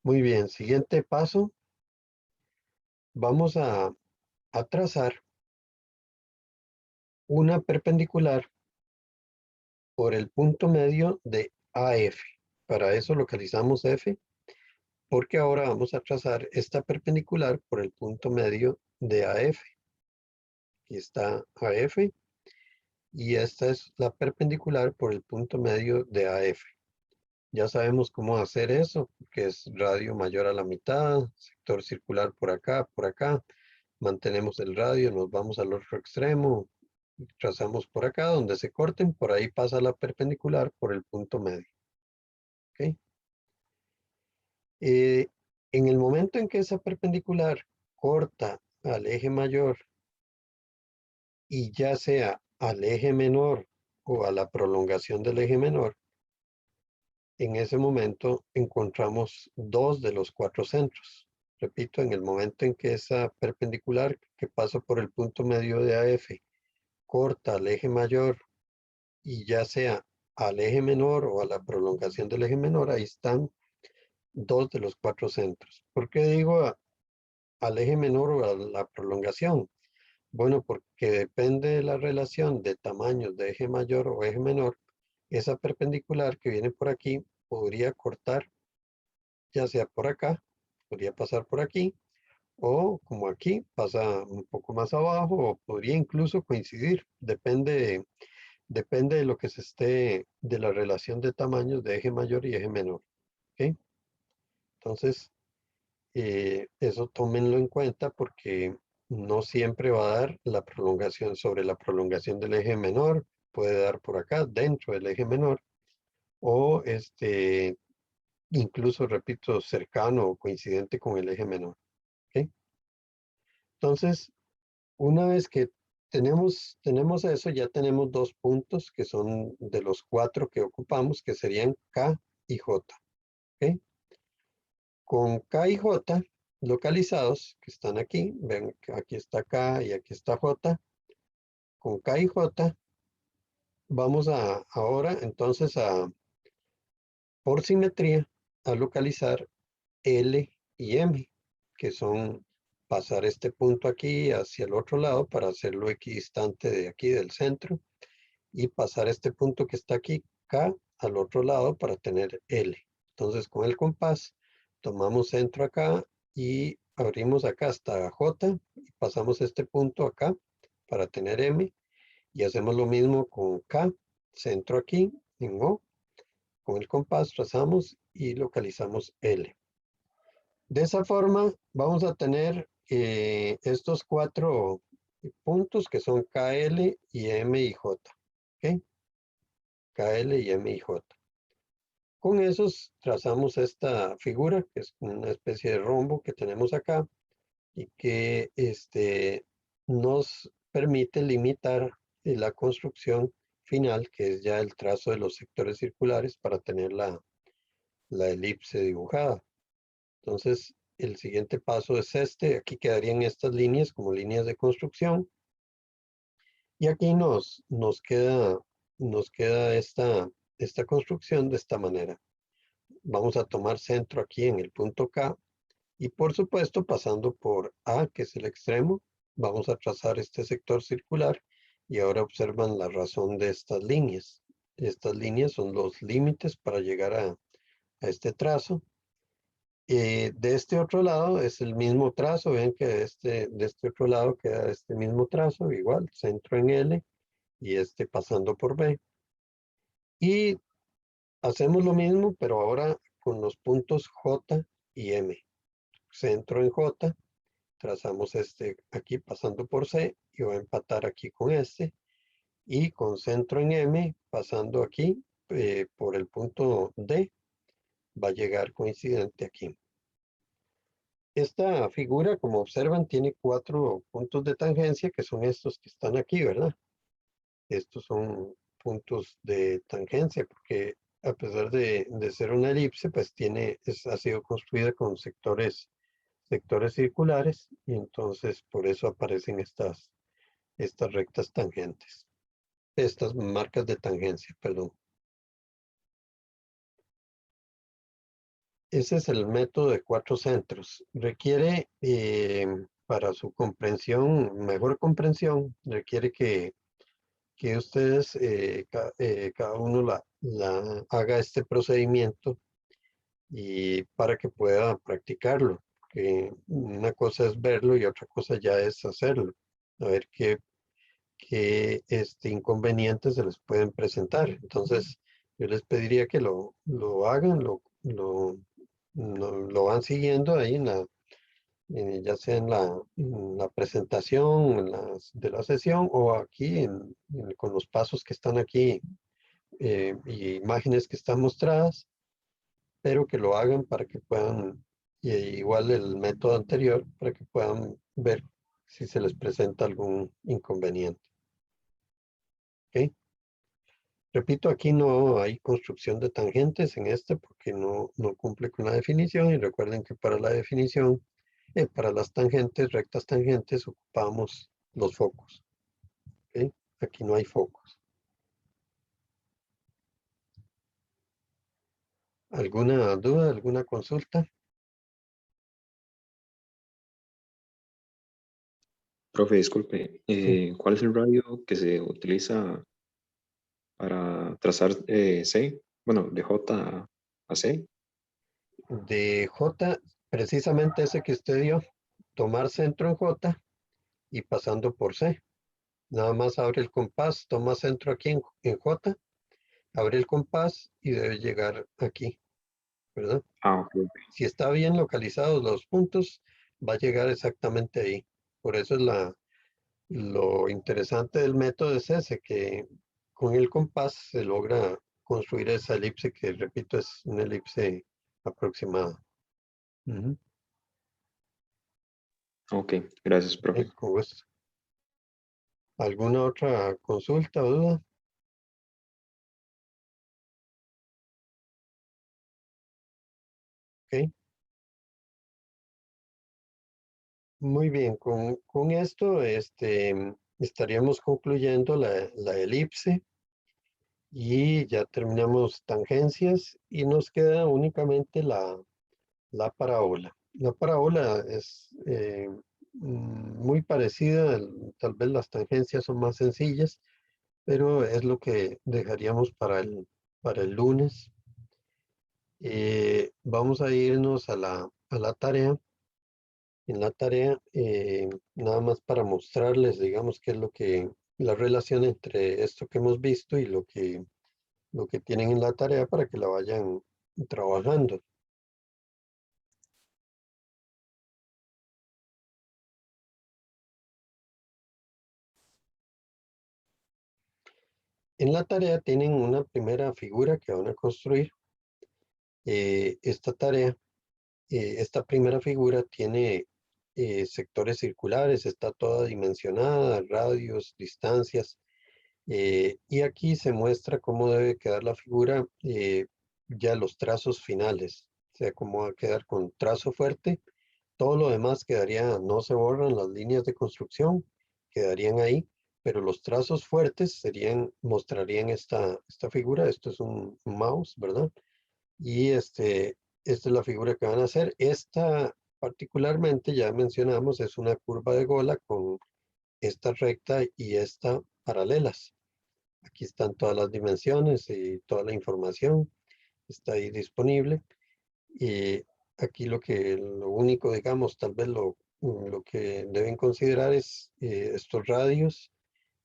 Muy bien, siguiente paso. Vamos a trazar una perpendicular por el punto medio de AF. Para eso localizamos F, porque ahora vamos a trazar esta perpendicular por el punto medio de AF. Aquí está AF y esta es la perpendicular por el punto medio de AF. Ya sabemos cómo hacer eso, que es radio mayor a la mitad, sector circular por acá, mantenemos el radio, nos vamos al otro extremo, trazamos por acá donde se corten, por ahí pasa la perpendicular por el punto medio. ¿Okay? En el momento en que esa perpendicular corta al eje mayor y ya sea al eje menor o a la prolongación del eje menor, en ese momento encontramos dos de los cuatro centros. Repito, en el momento en que esa perpendicular que pasa por el punto medio de AF corta al eje mayor y ya sea al eje menor o a la prolongación del eje menor, ahí están dos de los cuatro centros. ¿Por qué digo al eje menor o a la prolongación? Bueno, porque depende de la relación de tamaños de eje mayor o eje menor, esa perpendicular que viene por aquí podría cortar, ya sea por acá, podría pasar por aquí, o como aquí, pasa un poco más abajo, o podría incluso coincidir, depende de lo que se esté, de la relación de tamaños de eje mayor y eje menor. ¿Ok? Entonces, eso tómenlo en cuenta porque no siempre va a dar la prolongación sobre la prolongación del eje menor, puede dar por acá, dentro del eje menor, o incluso, repito, cercano o coincidente con el eje menor. ¿Ok? Entonces, una vez que tenemos eso, ya tenemos dos puntos que son de los cuatro que ocupamos, que serían K y J. ¿Ok? Con K y J localizados, que están aquí, ven que aquí está K y aquí está J. Con K y J vamos ahora entonces por simetría, a localizar L y M, que son pasar este punto aquí hacia el otro lado para hacerlo equidistante de aquí del centro y pasar este punto que está aquí, K, al otro lado para tener L. Entonces con el compás tomamos centro acá y abrimos acá hasta J y pasamos este punto acá para tener M y hacemos lo mismo con K, centro aquí en O. Con el compás trazamos y localizamos L. De esa forma vamos a tener estos cuatro puntos que son KL y M y J. ¿Ok? KL y M y J. Con esos trazamos esta figura, que es una especie de rombo que tenemos acá y que nos permite limitar la construcción final, que es ya el trazo de los sectores circulares para tener la elipse dibujada. Entonces, el siguiente paso es aquí quedarían estas líneas como líneas de construcción. Y aquí nos queda esta construcción de esta manera. Vamos a tomar centro aquí en el punto K y por supuesto pasando por A, que es el extremo, vamos a trazar este sector circular y ahora observan la razón de estas líneas. Estas líneas son los límites para llegar a este trazo. De este otro lado es el mismo trazo, ven que de este otro lado queda este mismo trazo, igual, centro en L y pasando por B. Y hacemos lo mismo, pero ahora con los puntos J y M. Centro en J, trazamos aquí pasando por C y va a empatar aquí con y con centro en M, pasando aquí por el punto D, va a llegar coincidente aquí. Esta figura, como observan, tiene cuatro puntos de tangencia, que son estos que están aquí, ¿verdad? Estos son puntos de tangencia, porque a pesar de ser una elipse, pues ha sido construida con sectores circulares, y entonces por eso aparecen estas rectas tangentes. Estas marcas de tangencia, perdón. Ese es el método de cuatro centros. Requiere, para su comprensión, mejor comprensión, requiere que ustedes, cada uno haga este procedimiento y para que pueda practicarlo. Que una cosa es verlo y otra cosa ya es hacerlo. A ver qué inconvenientes se les pueden presentar. Entonces, yo les pediría que lo hagan, lo van siguiendo ahí ya sea en la presentación de la sesión o aquí con los pasos que están aquí y imágenes que están mostradas, pero que lo hagan para que puedan y igual el método anterior para que puedan ver si se les presenta algún inconveniente. ¿Ok? Repito, aquí no hay construcción de tangentes en este porque no cumple con la definición, y recuerden que para la definición, para las tangentes, rectas tangentes, ocupamos los focos. ¿Ok? Aquí no hay focos. ¿Alguna duda, alguna consulta? Profe, disculpe, Sí. ¿cuál es el radio que se utiliza para trazar C? Bueno, de J a C. De J, precisamente ese que usted dio, tomar centro en J y pasando por C. Nada más abre el compás, toma centro aquí en J, abre el compás y debe llegar aquí, ¿verdad? Ah, ok. Si está bien localizados los puntos, va a llegar exactamente ahí. Por eso es lo interesante del método es ese, que con el compás se logra construir esa elipse que, repito, es una elipse aproximada. Ujú. Ok, gracias, profe. Con gusto. ¿Alguna otra consulta o duda? Ok. Muy bien, con esto estaríamos concluyendo la elipse y ya terminamos tangencias y nos queda únicamente la parábola. La parábola es muy parecida, tal vez las tangencias son más sencillas, pero es lo que dejaríamos para el lunes. Vamos a irnos a la tarea. En la tarea, nada más para mostrarles, digamos, qué es la relación entre esto que hemos visto y lo que tienen en la tarea para que la vayan trabajando. En la tarea tienen una primera figura que van a construir. Esta tarea, esta primera figura tiene sectores circulares, está toda dimensionada, radios, distancias. Y aquí se muestra cómo debe quedar la figura, ya los trazos finales, o sea, cómo va a quedar con trazo fuerte. Todo lo demás quedaría, no se borran las líneas de construcción, quedarían ahí, pero los trazos fuertes mostrarían esta figura. Esto es un mouse, ¿verdad? Y esta es la figura que van a hacer. Esta particularmente, ya mencionamos, es una curva de Gola con esta recta y esta paralelas. Aquí están todas las dimensiones y toda la información está ahí disponible. Y aquí lo único, digamos, tal vez lo que deben considerar es estos radios,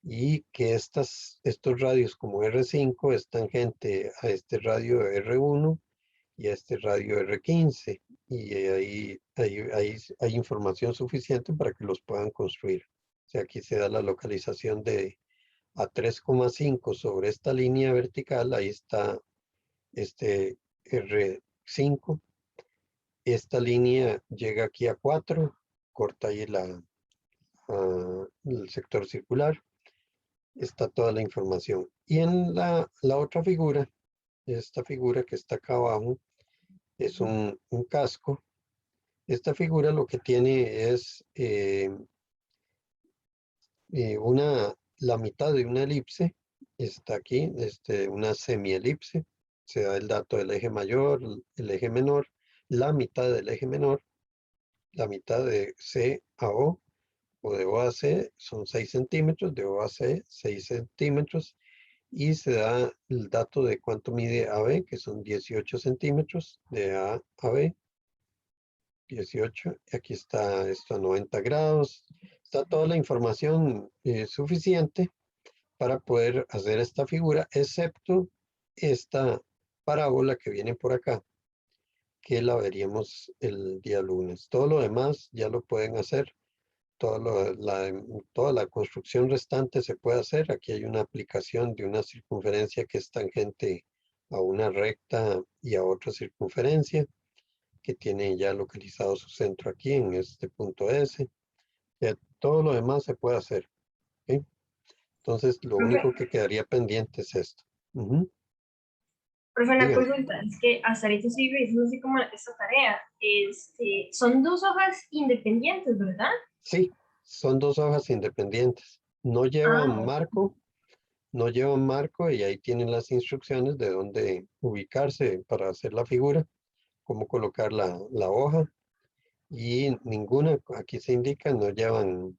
y que estos radios como R5 es tangente a este radio R1 y a este radio R15. Y hay información suficiente para que los puedan construir. O sea, aquí se da la localización a 3,5 sobre esta línea vertical, ahí está este R5. Esta línea llega aquí a 4, corta ahí el sector circular, está toda la información. Y en la otra figura, esta figura que está acá abajo, es un casco. Esta figura lo que tiene es la mitad de una elipse, está aquí, una semielipse. Se da el dato del eje mayor, el eje menor, la mitad del eje menor, la mitad de C a o de O a C son 6 centímetros, de O a C 6 centímetros, y se da el dato de cuánto mide AB, que son 18 centímetros de A a B, 18, y aquí está esto a 90 grados, está toda la información suficiente para poder hacer esta figura, excepto esta parábola que viene por acá, que la veríamos el día lunes. Todo lo demás ya lo pueden hacer. Toda la construcción restante se puede hacer. Aquí hay una aplicación de una circunferencia que es tangente a una recta y a otra circunferencia. que tiene ya localizado su centro aquí en este punto S. Ya todo lo demás se puede hacer. ¿Ok? Entonces, lo único Profe, que quedaría pendiente es esto. Ujú. profe, una Dígame. consulta, es que hasta ahorita estoy revisando así como esta tarea. Son dos hojas independientes, ¿verdad? Sí, son dos hojas independientes. No llevan Ah, marco, no llevan marco y ahí tienen las instrucciones de dónde ubicarse para hacer la figura, cómo colocar la hoja y ninguna, aquí se indica, no llevan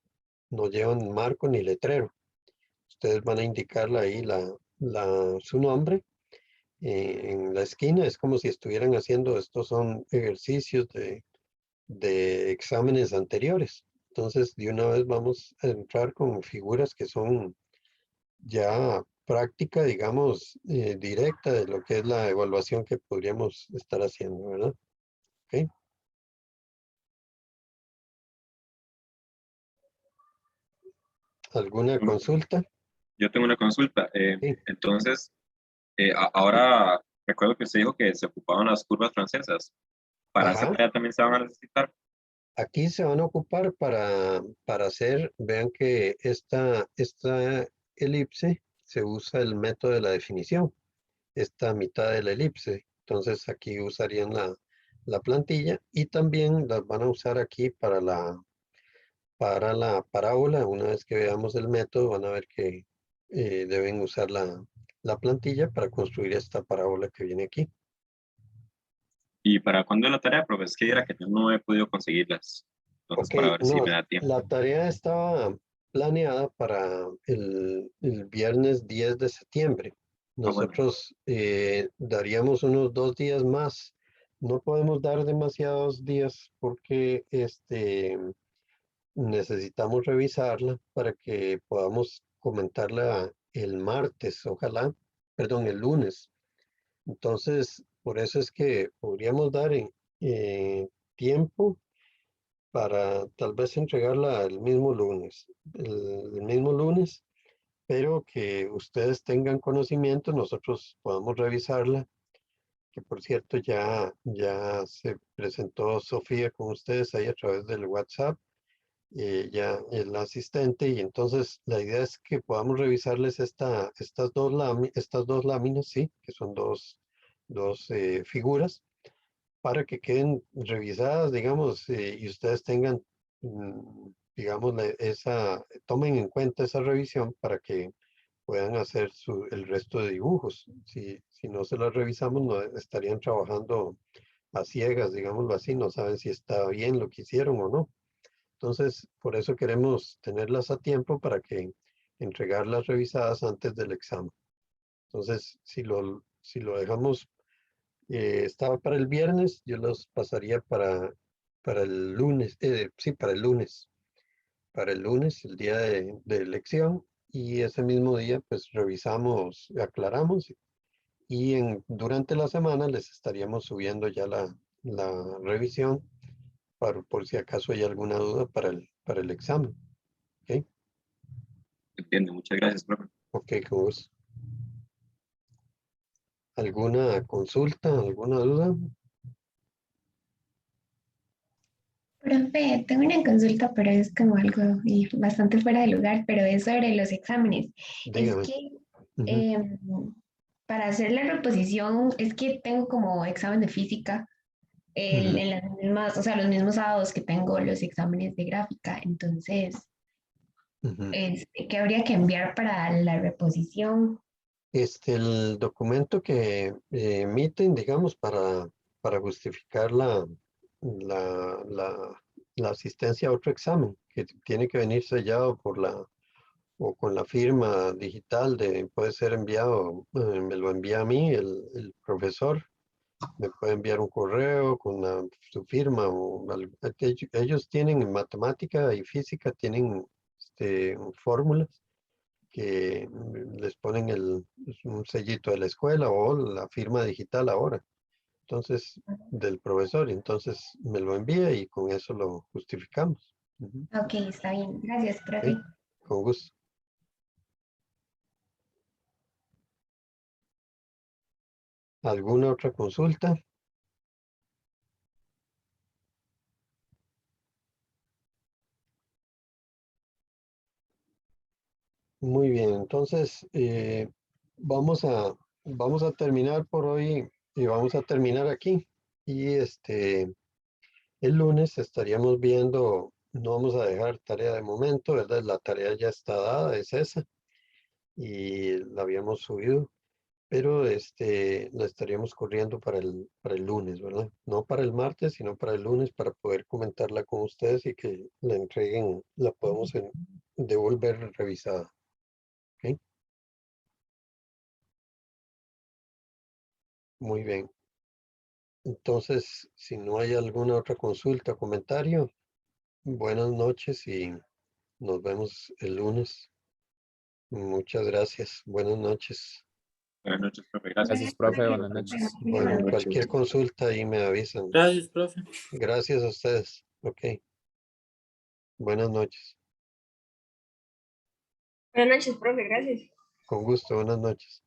marco ni letrero. Ustedes van a indicarle ahí su nombre en la esquina. Es como si estuvieran haciendo, estos son ejercicios de exámenes anteriores. Entonces, de una vez vamos a entrar con figuras que son ya práctica, digamos, directa de lo que es la evaluación que podríamos estar haciendo, ¿verdad? ¿Ok? ¿Alguna consulta? Yo tengo una consulta. Sí. Entonces, ahora recuerdo que usted dijo que se ocupaban las curvas francesas. Para esa Ajá. tarea también se van a necesitar. Aquí se van a ocupar para hacer, vean que esta elipse se usa el método de la definición, esta mitad de la elipse. Entonces aquí usarían la plantilla y también las van a usar aquí para la parábola. Una vez que veamos el método, van a ver que deben usar la plantilla para construir esta parábola que viene aquí. ¿Y para cuándo es la tarea, profe? Es que era que yo no he podido conseguirlas. Entonces, Ok, para ver si no, me da tiempo. la tarea estaba planeada para el viernes 10 de septiembre. Ah, bueno. Nosotros daríamos unos 2 días más. No podemos dar demasiados días porque necesitamos revisarla para que podamos comentarla el martes, ojalá, perdón, el lunes. Entonces, por eso es que podríamos dar tiempo para tal vez entregarla el mismo lunes, el mismo lunes, pero que ustedes tengan conocimiento, nosotros podamos revisarla, que por cierto ya se presentó Sofía con ustedes ahí a través del WhatsApp, ya el asistente, y entonces la idea es que podamos revisarles estas dos láminas, sí, que son dos figuras para que queden revisadas, digamos, y ustedes tengan, digamos, tomen en cuenta esa revisión para que puedan hacer el resto de dibujos. Si no se las revisamos, no estarían trabajando a ciegas, digámoslo así, no saben si está bien lo que hicieron o no. Entonces, por eso queremos tenerlas a tiempo para que entregarlas revisadas antes del examen. Entonces, si lo dejamos estaba para el viernes, yo los pasaría para el lunes, sí, para el lunes, el día de elección, y ese mismo día pues revisamos, aclaramos, y durante la semana les estaríamos subiendo ya la revisión por si acaso hay alguna duda para el examen. ¿Ok? Entiendo. Muchas gracias, profe. Ok, con gusto. ¿Alguna consulta, alguna duda? Profe, tengo una consulta, pero es como algo bastante fuera de lugar, pero es sobre los exámenes. Es Dígame. que Ujú, em, para hacer la reposición, es que tengo como examen de física ujú, en las mismas, o sea, los mismos sábados que tengo los exámenes de gráfica. Entonces, ujú. ¿qué habría que enviar para la reposición? El documento que emiten, digamos, para justificar la, la, la asistencia a otro examen, que tiene que venir sellado o con la firma digital puede ser enviado, me lo envía a mí, el profesor, me puede enviar un correo con su firma, ellos tienen en matemática y física, tienen fórmulas que les ponen un sellito de la escuela o la firma digital ahora. Entonces, del profesor, entonces me lo envía y con eso lo justificamos. Ujú. Ok, está bien. Gracias, Ok, profe. con gusto. ¿Alguna otra consulta? Muy bien, entonces vamos a terminar por hoy y vamos a terminar aquí. Y el lunes estaríamos viendo, no vamos a dejar tarea de momento, ¿verdad? La tarea ya está dada, es esa, y la habíamos subido, pero la estaríamos corriendo para el lunes, ¿verdad? No para el martes, sino para el lunes para poder comentarla con ustedes y que la entreguen, la podamos devolver revisada. ¿Ok? Muy bien. Entonces, si no hay alguna otra consulta o comentario, buenas noches y nos vemos el lunes. Muchas gracias. Buenas noches. Buenas noches, profe. Gracias. Gracias, profe. Buenas noches. Bueno, Buenas cualquier noches. consulta ahí me avisan. Gracias, profe. Gracias a ustedes. Ok. Buenas noches. Buenas noches, profe, gracias. Con gusto. Buenas noches.